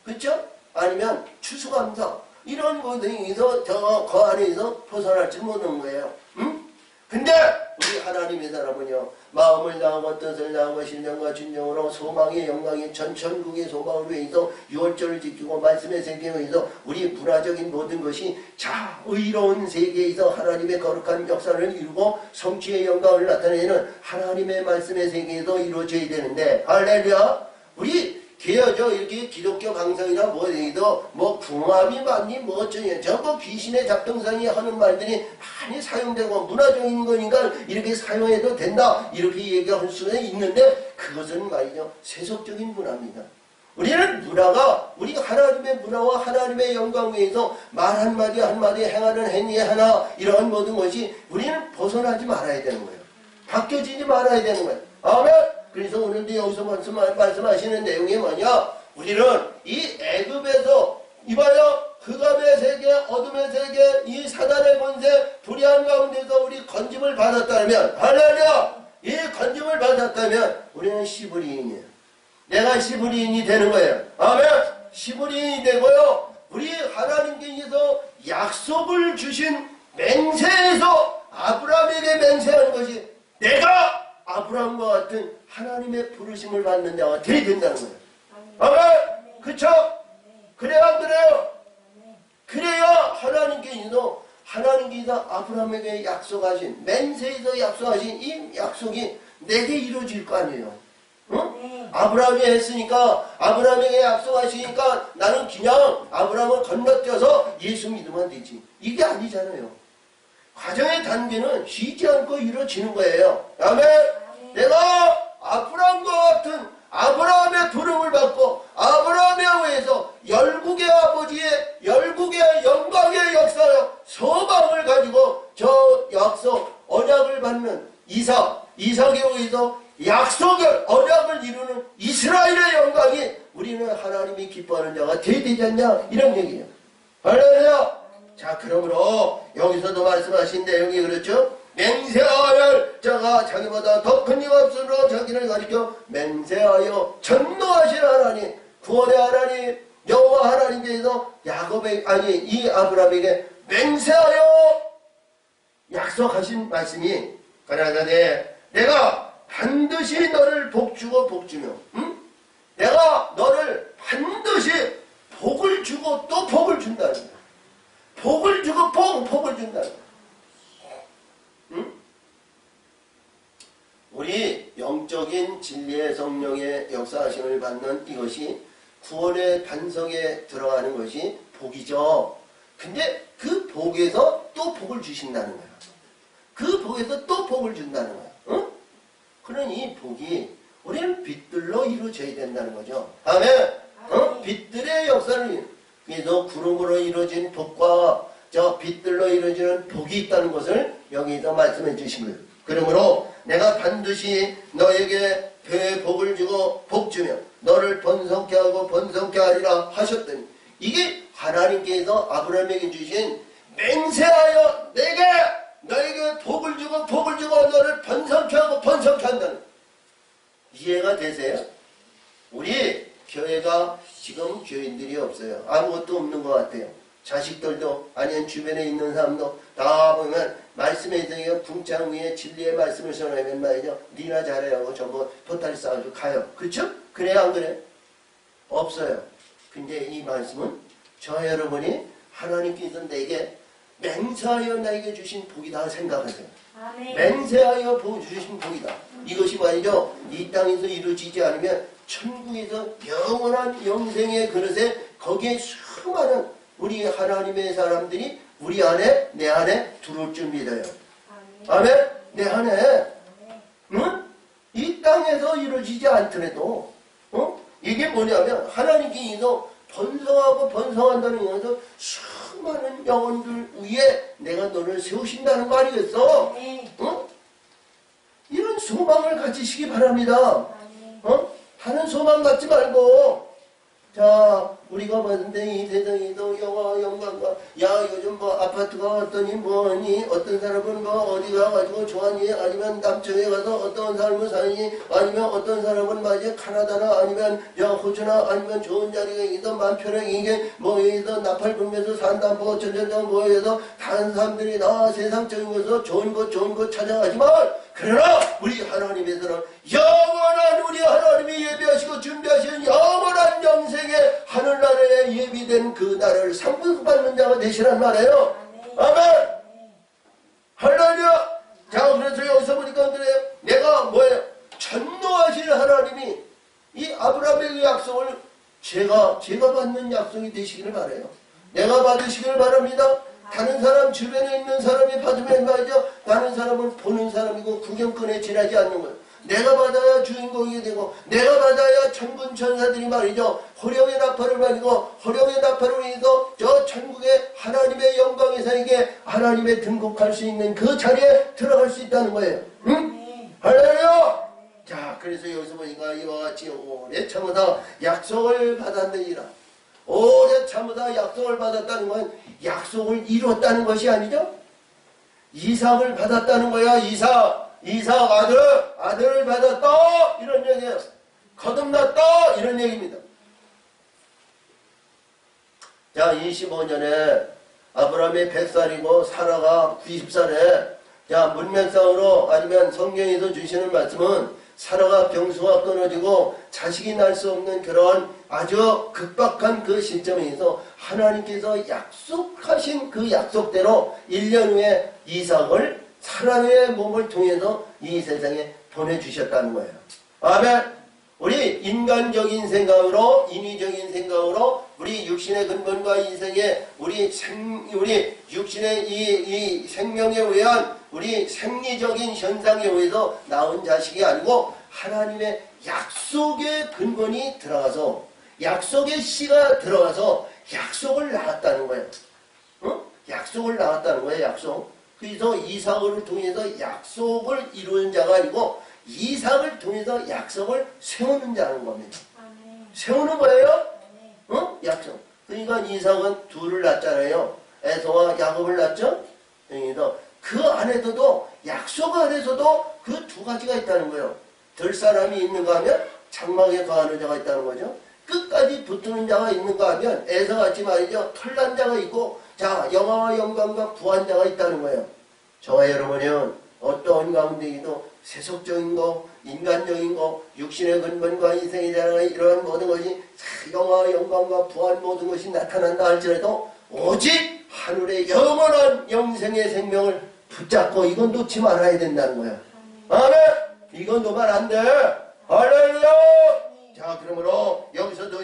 그쵸? 아니면 추수감사 이런 것에서 그 안에서 벗어날지 못하는 거예요. 응? 근데 우리 하나님의 사람은요, 마음을 다하고 뜻을 다하고 신령과 진정으로 소망의 영광의 전천국의 소망을 위해서 유월절을 지키고 말씀의 세계에 의해서 우리 문화적인 모든 것이 의로운 세계에서 하나님의 거룩한 역사를 이루고 성취의 영광을 나타내는 하나님의 말씀의 세계에서 이루어져야 되는데, 할렐루야. 우리 개어져 이렇게 기독교 강성이나 뭐에도 뭐 궁합이 많니 뭐 어쩌니 전부 귀신의 잡동사니 하는 말들이 많이 사용되고 문화적인 거니까 이렇게 사용해도 된다 이렇게 얘기할 수는 있는데 그것은 말이죠, 세속적인 문화입니다. 우리는 문화가 우리 하나님의 문화와 하나님의 영광 위에서 말 한마디 한마디 행하는 행위 하나 이러한 모든 것이 우리는 벗어나지 말아야 되는 거예요. 바뀌어지지 말아야 되는 거예요. 아멘. 그래서 오늘도 여기서 말씀하시는 내용이 뭐냐? 우리는 이 애굽에서 이봐요, 흑암의 세계, 어둠의 세계, 이 사단의 권세, 불의한 가운데서 우리 건짐을 받았다면, 할렐루야! 이 건짐을 받았다면 우리는 시브리인이에요. 내가 시브리인이 되는 거예요. 아멘. 시브리인이 되고요, 우리 하나님께서 약속을 주신 맹세에서 아브라함에게 맹세하는 것이 내가 아브라함과 같은 하나님의 부르심을 받는 자가 되어야 된다는 거예요. 아멘. 아멘. 그쵸? 그래야 안 그래요? 그래야 하나님께서 아브라함에게 약속하신, 맹세에서 약속하신 이 약속이 내게 이루어질 거 아니에요. 응? 아브라함이 했으니까, 아브라함에게 약속하시니까 나는 그냥 아브라함을 건너뛰어서 예수 믿으면 되지. 이게 아니잖아요. 과정의 단계는 쉬지 않고 이루어지는 거예요. 아멘. 내가 아브라함과 같은 아브라함의 부름을 받고 아브라함에 의해서 열국의 아버지의 열국의 영광의 역사요 소망을 가지고 저 약속 언약을 받는 이삭에 의해서 약속을 언약을 이루는 이스라엘의 영광이 우리는 하나님이 기뻐하는 자가 되어야 되지 않냐 이런 얘기예요. 할렐루야. 자, 그러므로 여기서도 말씀하신 내용이 그렇죠. 맹세하여 자가 자기보다 더 큰 이가 없으므로 자기를 가리켜 맹세하여 전노하신 하나님, 구원의 하나님, 여호와 하나님께서 이 아브라함에게 맹세하여 약속하신 말씀이 가라사대 내가 반드시 너를 복주고 복주며, 응? 내가 너를 반드시 복을 주고 또 복을 준다는 거야. 복을 주고 복을 준다는 거야. 응? 우리 영적인 진리의 성령의 역사하심을 받는 이것이 구원의 반석에 들어가는 것이 복이죠. 근데 그 복에서 또 복을 주신다는 거야. 그 복에서 또 복을 준다는 거야. 응? 그런 이 복이 우리는 빛들로 이루어져야 된다는 거죠. 아멘. 빛들의 역사를 그래서 구름으로 이루어진 복과 저 빛들로 이루어지는 복이 있다는 것을 여기서 말씀해 주신 거예요. 그러므로 내가 반드시 너에게 배에 복을 주고 복 주며 너를 번성케 하고 번성케 하리라 하셨더니 이게 하나님께서 아브라함에게 주신 맹세하여 너에게 복을 주고 너를 번성케 하고 번성케 한다는 이해가 되세요? 우리 교회가 지금 교인들이 없어요. 아무것도 없는 것 같아요. 자식들도 아니면 주변에 있는 사람도 다 보면 말씀에 대해 궁창 위에 진리의 말씀을 전하면 말이죠. 니나 잘해요. 전부 포탈 쌓아주고 가요. 그렇죠? 그래야 안 그래? 없어요. 근데 이 말씀은 저 여러분이 하나님께서 내게 맹세하여 나에게 주신 복이다 생각하세요. 아멘. 맹세하여 주신 복이다. 이것이 말이죠. 이 땅에서 이루어지지 않으면 천국에서 영원한 영생의 그릇에 거기에 수많은 우리 하나님의 사람들이 우리 안에 내 안에 들어올 줄 믿어요. 아멘. 내 안에 응? 이 땅에서 이루어지지 않더라도 이게 뭐냐면 하나님께서 번성하고 번성한다는 것은 수많은 영혼들 위에 내가 너를 세우신다는 거 아니겠어? 이런 소망을 가지시기 바랍니다. 다른 소망 갖지 말고 자 우리가 봤는데 이 세상에도 영화 영광과 야 요즘 뭐 아파트가 어떠니 뭐니 어떤 사람은 뭐 어디 가가지고 좋아하니 아니면 남쪽에 가서 어떤 삶을 사니 아니면 어떤 사람은 맞아 카나다나 아니면 호주나 아니면 좋은 자리가 있던 맘 편하게 이게 뭐 여기서 나팔 불면서 산다 뭐 전전전 뭐 해서 다른 사람들이 나 세상적인 것에서 좋은 것 찾아가지만 그러나 우리 하나님에서는 영원한 우리 하나님이 예비하시고 준비하시는 영원한 영생의 하늘나라에 예비된 그 나라를 상급받는 자가 되시란 말이에요. 아멘. 할렐루야. 자 그래서 여기서 보니까 그래요. 내가 뭐예요? 전노하실 하나님이 이 아브라함의 약속을 제가 받는 약속이 되시기를 바라요. 내가 받으시기를 바랍니다. 다른 사람 주변에 있는 사람이 받으면 말이죠. 다른 사람은 보는 사람이고 구경꾼에 지나지 않는 거예요. 내가 받아야 주인공이 되고 내가 받아야 천군 천사들이 말이죠. 호령의 나팔을 받고 호령의 나팔을 위해서 저 천국의 하나님의 영광에서 이게 하나님의 등극할 수 있는 그 자리에 들어갈 수 있다는 거예요. 응? 할렐루야! 자 그래서 여기서 보니까 이와 같이 오래 참으다 약속을 받았느니라. 오래 참으다 약속을 받았다는 건 약속을 이뤘다는 것이 아니죠. 이삭을 받았다는 거야. 이삭 아들을 받았다 이런 얘기예요. 거듭났다 이런 얘기입니다. 자 25년에 아브라함이 100살이고 사라가 90살에 자, 문맥상으로 아니면 성경에서 주시는 말씀은 사라가 병수가 끊어지고 자식이 날 수 없는 그런 아주 급박한 그 시점에서 하나님께서 약속하신 그 약속대로 1년 후에 이삭을 사라의 몸을 통해서 이 세상에 보내주셨다는 거예요. 아멘. 우리 인간적인 생각으로, 인위적인 생각으로, 우리 육신의 근본과 인생의 우리 육신의 이 생명에 의한 우리 생리적인 현상에 의해서 낳은 자식이 아니고 하나님의 약속의 근본이 들어가서, 약속의 씨가 들어가서 약속을 낳았다는 거예요. 약속을 낳았다는 거예요, 약속. 그래서 이삭을 통해서 약속을 이루는 자가 아니고 이삭을 통해서 약속을 세우는 자는 겁니다. 세우는 거예요? 약속. 그러니까 이삭은 둘을 낳잖아요. 에서와 야곱을 낳죠? 그래서 그 안에서도, 약속 안에서도 그 두 가지가 있다는 거예요. 들 사람이 있는가 하면 장막에 거하는 자가 있다는 거죠. 끝까지 붙드는 자가 있는가 하면 에서같이 말이죠. 털난 자가 있고, 자, 영화와 영광과 부한 자가 있다는 거예요. 저와 여러분은 어떠한 가운데에도 세속적인 거, 인간적인 거, 육신의 근본과 인생의 자랑의 이러한 모든 것이 영화와 영광과 부한 모든 것이 나타난다 할지라도 오직 하늘의 영원한 영생의 생명을 붙잡고 이건 놓지 말아야 된다는 거야. 아멘! 이건 놓으면 안 돼. 할렐루야! 자, 그러므로 여기서도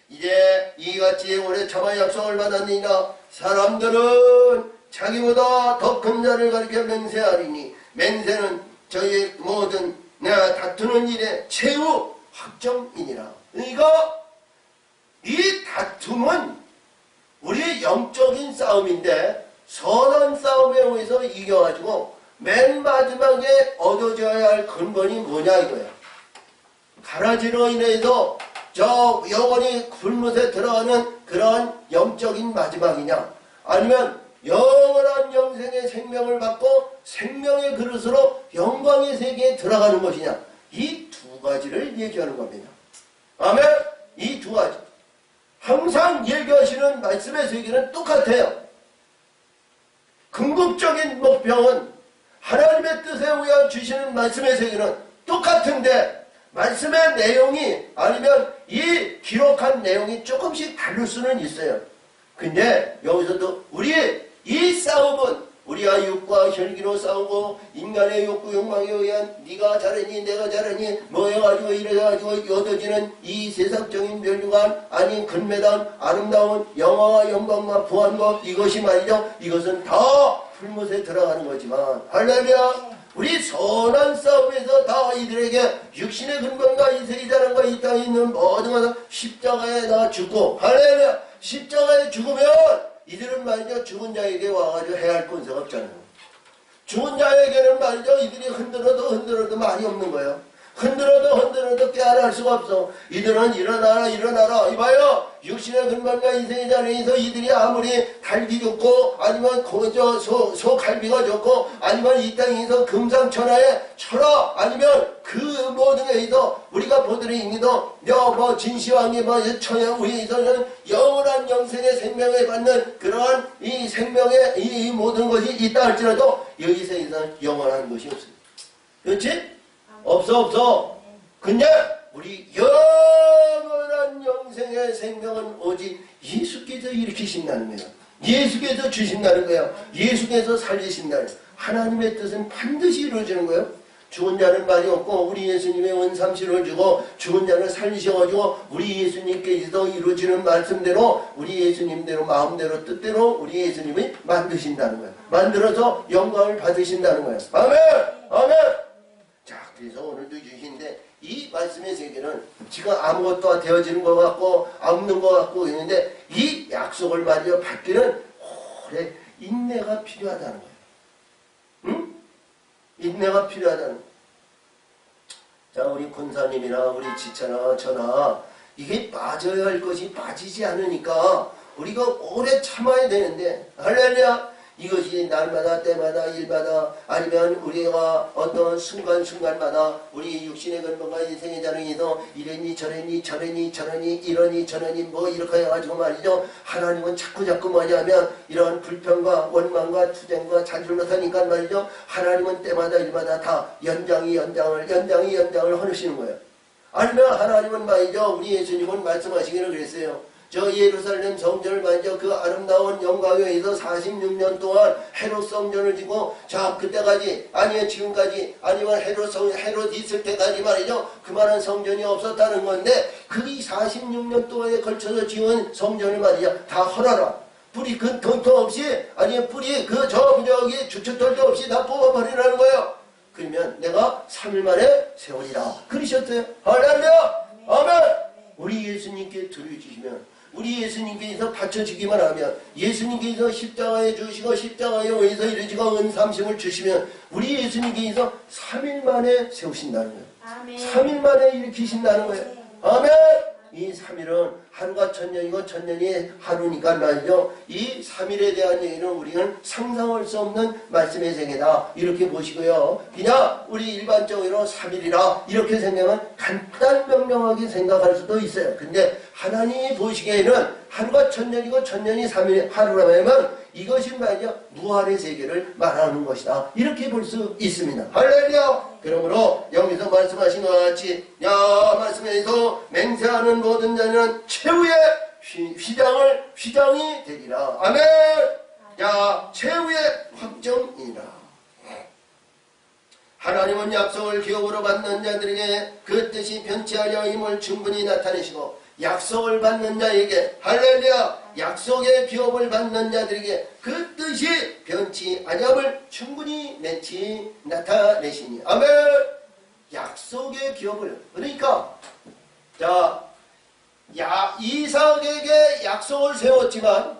이제 이같이 오래 참아 약속을 받았느니라. 사람들은 자기보다 더 큰 자를 가리켜 맹세하리니 맹세는 저희의 모든 다투는 일의 최후 확정이니라. 그러니까 이 다툼은 우리의 영적인 싸움인데 선한 싸움에 의해서 이겨가지고 맨 마지막에 얻어져야 할 근본이 뭐냐 이거야. 가라지로 인해서 저 영원히 불못에 들어가는 그러한 영적인 마지막이냐, 아니면 영원한 영생의 생명을 받고 생명의 그릇으로 영광의 세계에 들어가는 것이냐, 이 두 가지를 얘기하는 겁니다. 아멘. 이 두 가지 항상 얘기하시는 말씀의 세계는 똑같아요. 궁극적인 목표는 하나님의 뜻에 의한 주시는 말씀의 세계는 똑같은데 말씀의 내용이 아니면 이 기록한 내용이 조금씩 다를 수는 있어요. 근데 여기서도 우리의 이 싸움은 우리와 육과 혈기로 싸우고 인간의 욕구 욕망에 의한 네가 잘하니 내가 잘하니 뭐 해가지고 이래가지고 얻어지는 이 세상적인 멸류관 아닌 근매단 아름다운 영화와 영광과 부한과 이것이 말이죠. 이것은 다 풀못에 들어가는 거지만 할렐루야. 우리 선한 싸움에서 다 이들에게 육신의 근본과 인생의 자랑과 이 땅에 있는 모든 것을 십자가에 다 죽고 할렐루야. 십자가에 죽으면 이들은 말이죠. 죽은 자에게 와가지고 해할 권세가 없잖아요. 죽은 자에게는 말이죠. 이들이 흔들어도 말이 없는 거예요. 흔들어도 깨알할 수가 없어. 이들은 일어나라 이봐요. 육신의 근본과 인생의 자리에서 이들이 아무리 달기 좋고 아니면 소갈비가 좋고 아니면 이 땅에서 금상천하에 철화 아니면 그 모든 게에서 우리가 보더니 이미도 뭐 진시황이 뭐 천양 위에서는 영원한 영생의 생명을 받는 그러한 이 생명의 이 모든 것이 있다 할지라도 여기서는 영원한 것이 없습니다. 그렇지? 없어. 근데 우리 영원한 영생의 생명은 오직 예수께서 일으키신다는 거예요. 예수께서 주신다는 거예요. 예수께서 살리신다는 거예요. 하나님의 뜻은 반드시 이루어지는 거예요. 죽은 자는 말이 없고 우리 예수님의 은삼시를 주고 죽은 자를 살리셔가지고 우리 예수님께서 이루어지는 말씀대로 우리 예수님대로 마음대로 뜻대로 우리 예수님이 만드신다는 거예요. 만들어서 영광을 받으신다는 거예요. 아멘! 아멘! 자, 그래서 오늘도 주신데 이 말씀의 세계는 지금 아무것도 되어지는 것 같고 없는 것 같고 있는데 이 약속을 말이죠 받기는 오래 인내가 필요하다는 거예요. 응? 인내가 필요하다는 거예요. 자, 우리 권사님이나 우리 지차나 저나 이게 빠져야 할 것이 빠지지 않으니까 우리가 오래 참아야 되는데 할렐루야. 이것이 날마다 때마다 일마다 아니면 우리가 어떤 순간순간마다 우리 육신의 근본과 인생의 자랑에서 이랬니 저랬니 저랬니 저러니 이러니 저러니 뭐 이렇게 해가지고 말이죠. 하나님은 자꾸 뭐냐면 이런 불평과 원망과 투쟁과 자질로 하니까 말이죠. 하나님은 때마다 일마다 다 연장이 연장을 하시는 거예요. 아니면 하나님은 말이죠. 우리 예수님은 말씀하시기를 그랬어요. 저 예루살렘 성전을 말이죠. 그 아름다운 영광에서 46년 동안 헤롯 성전을 지고 자 그때까지 아니면 지금까지 아니면 헤롯 있을 때까지 말이죠. 그만한 성전이 없었다는 건데 그 46년 동안에 걸쳐서 지은 성전을 말이죠. 다 헐어라. 뿌리 그 돈도 없이 아니면 뿌리 그 저기 주춧돌도 없이 다 뽑아버리라는 거예요. 그러면 내가 3일 만에 세우리라. 그러셨어요. 할렐루야. 아멘. 우리 예수님께 드려주시면 우리 예수님께서 바쳐지기만 하면 예수님께서 십자가에 주시고 십자가에 의해서 이루어지고 은삼심을 주시면 우리 예수님께서 3일 만에 세우신다는 거예요. 아멘. 3일 만에 일으키신다는 거예요. 아멘. 이 3일은 하루가 천년이고 천년이 하루니까 말이죠. 이 3일에 대한 얘기는 우리는 상상할 수 없는 말씀의 세계다. 이렇게 보시고요. 그냥 우리 일반적으로 3일이라 이렇게 생각하면 간단 명명하게 생각할 수도 있어요. 근데 하나님이 보시기에는 하루가 천년이고 천년이 3일 하루라면 이것이 말이죠. 무한의 세계를 말하는 것이다. 이렇게 볼 수 있습니다. 할렐루야. 그러므로 여기서 말씀하신 것 같이 말씀에서 맹세하는 모든 자는 최후의 휘장이 되리라. 아멘. 최후의 확정이라. 하나님은 약속을 기업으로 받는 자들에게 그 뜻이 변치 아니함을 충분히 나타내시고 약속을 받는 자에게 할렐루야 약속의 기업을 받는 자들에게 그 뜻이 변치 아니함을 충분히 나타내시니 아멘. 약속의 기업을 그러니까 이삭에게 약속을 세웠지만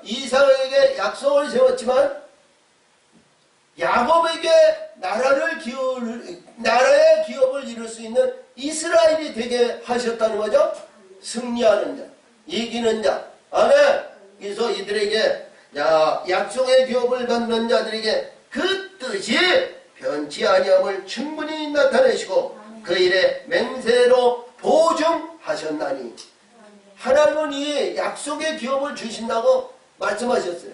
이삭에게 약속을 세웠지만 야곱에게 나라의 기업을 이룰 수 있는 이스라엘이 되게 하셨다는 거죠. 승리하는 자, 이기는 자. 아멘. 그래서 이들에게 약속의 기업을 받는 자들에게 그 뜻이 변치 아니함을 충분히 나타내시고 그 일에 맹세로 보증하셨나니 하나님은 이 약속의 기업을 주신다고 말씀하셨어요.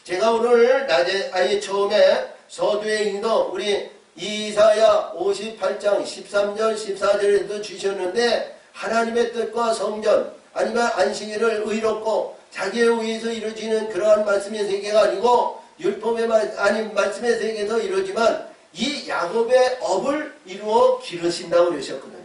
제가 오늘 낮에 처음에 서두에 읽도 우리 이사야 58장 13절 14절에도 주셨는데 하나님의 뜻과 성전 아니면 안식일을 의롭고 자기에 의해서 이루어지는 그러한 말씀의 세계가 아니고 율법의 말씀의 세계에서 이루어지만 이 야곱의 업을 이루어 기르신다고 그러셨거든요.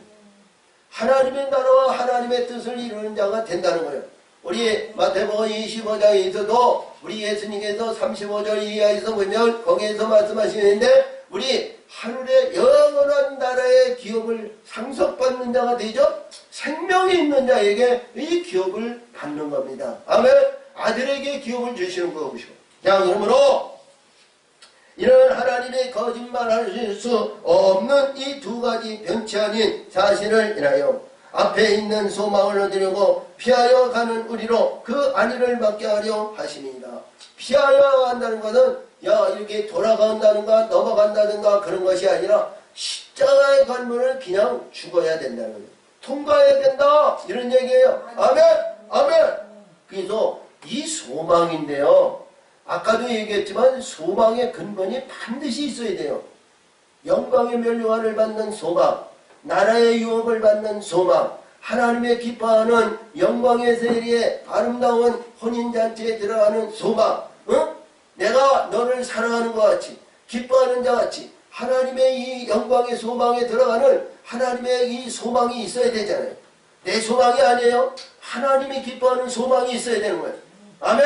하나님의 나라와 하나님의 뜻을 이루는 자가 된다는 거예요. 우리 마태복음 25장에서도 우리 예수님께서 35절 이하에서 보면 거기에서 말씀하시는데 우리 하늘의 영원한 나라의 기업을 상속받는 자가 되죠. 생명이 있는 자에게 이 기업을 받는 겁니다. 아멘. 아들에게 기업을 주시는 것이고 그러므로 이런 하나님의 거짓말할 수 없는 이 두 가지 변치 아닌 사실을 인하여 앞에 있는 소망을 얻으려고 피하여 가는 우리로 그 안위를 받게 하려 하십니다. 피하여 간다는 것은 이렇게 돌아간다든가 넘어간다든가 그런 것이 아니라 십자가의 관문을 그냥 죽어야 된다는 거예요. 통과해야 된다 이런 얘기예요. 아멘. 아멘. 그래서 이 소망인데요. 아까도 얘기했지만 소망의 근본이 반드시 있어야 돼요. 영광의 멸류관을 받는 소망, 나라의 유업을 받는 소망, 하나님의 기뻐하는 영광의 세리에 아름다운 혼인잔치에 들어가는 소망, 내가 너를 사랑하는 것 같이 기뻐하는 자 같이 하나님의 이 영광의 소망에 들어가는 하나님의 이 소망이 있어야 되잖아요. 내 소망이 아니에요. 하나님이 기뻐하는 소망이 있어야 되는 거예요. 아멘.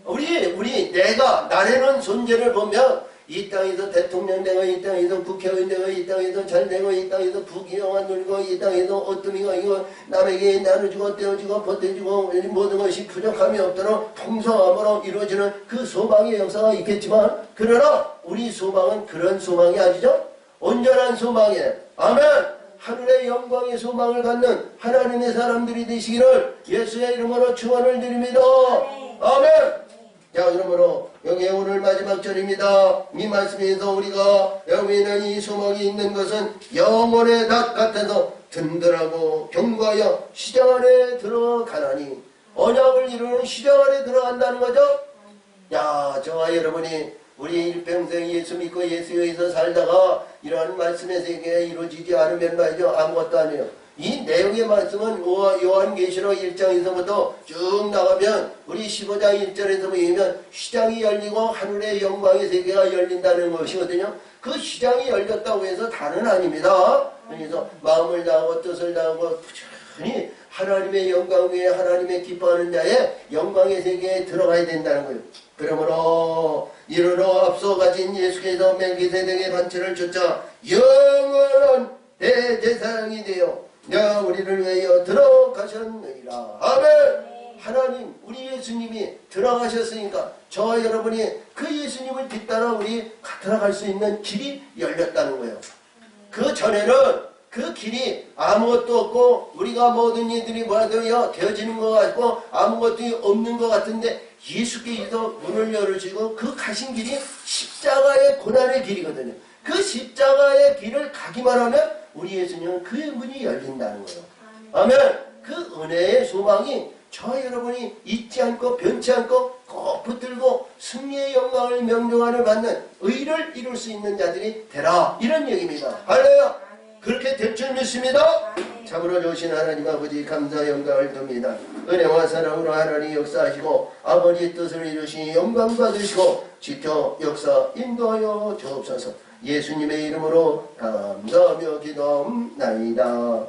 우리 내가 나라는 존재를 보면 이 땅에서 대통령 되고 이 땅에서 국회의원 되고 이 땅에서 잘 되고 이 땅에서 부귀영화 누리고 이 땅에서 어둠이고 이거 남에게 나눠주고 떼어주고 보태주고 모든 것이 부족함이 없도록 풍성함으로 이루어지는 그 소망의 역사가 있겠지만 그러나 우리 소망은 그런 소망이 아니죠. 온전한 소망이에요. 아멘. 하늘의 영광의 소망을 갖는 하나님의 사람들이 되시기를 예수의 이름으로 축원을 드립니다. 아멘. 자, 그러므로 여기 오늘 마지막 절입니다. 이 말씀에서 우리가 여기는 이 소망이 있는 것은 영혼의 닭 같아서 든든하고 견고하여 시장 안에 들어가나니, 언약을 이루는 시장 안에 들어간다는 거죠. 야, 저와 여러분이 우리 일평생 예수 믿고 예수 위에서 살다가 이러한 말씀의 세계가 이루어지지 않으면 말이죠, 아무것도 아니에요. 이 내용의 말씀은 요한계시록 1장에서부터 쭉 나가면 우리 15장 1절에서 보면 시장이 열리고 하늘의 영광의 세계가 열린다는 것이거든요. 그 시장이 열렸다고 해서 다는 아닙니다. 그래서 마음을 다하고 뜻을 다하고 부지런히 하나님의 영광 위에 하나님의 기뻐하는 자의 영광의 세계에 들어가야 된다는 거예요. 그러므로 이르러 앞서 가진 예수께서 멜기세덱의 반차를 쫓아 영원한 대제사장이 되어 우리를 위하여 들어가셨느니라. 아멘. 하나님, 우리 예수님이 들어가셨으니까 저와 여러분이 그 예수님을 뒤따라 우리 들어갈 수 있는 길이 열렸다는 거예요. 그 전에는 그 길이 아무것도 없고 우리가 모든 이들이 되어지는 것 같고 아무것도 없는 것 같은데, 예수께서 문을 열어주고 그 가신 길이 십자가의 고난의 길이거든요. 그 십자가의 길을 가기만 하면 우리 예수님은 그 문이 열린다는 거예요. 아멘. 그 은혜의 소망이 저와 여러분이 잊지 않고 변치 않고 꼭 붙들고 승리의 영광을 명령하는 받는 의를 이룰 수 있는 자들이 되라, 이런 얘기입니다. 할렐루야. 그렇게 될 줄 믿습니다. 참으로 좋으신 하나님 아버지 감사 영광을 듭니다. 은혜와 사랑으로 하나님 역사하시고 아버지의 뜻을 이루시니 영광 받으시고 지켜 역사 인도하여 주옵소서. 예수님의 이름으로 감사하며 기도합나이다.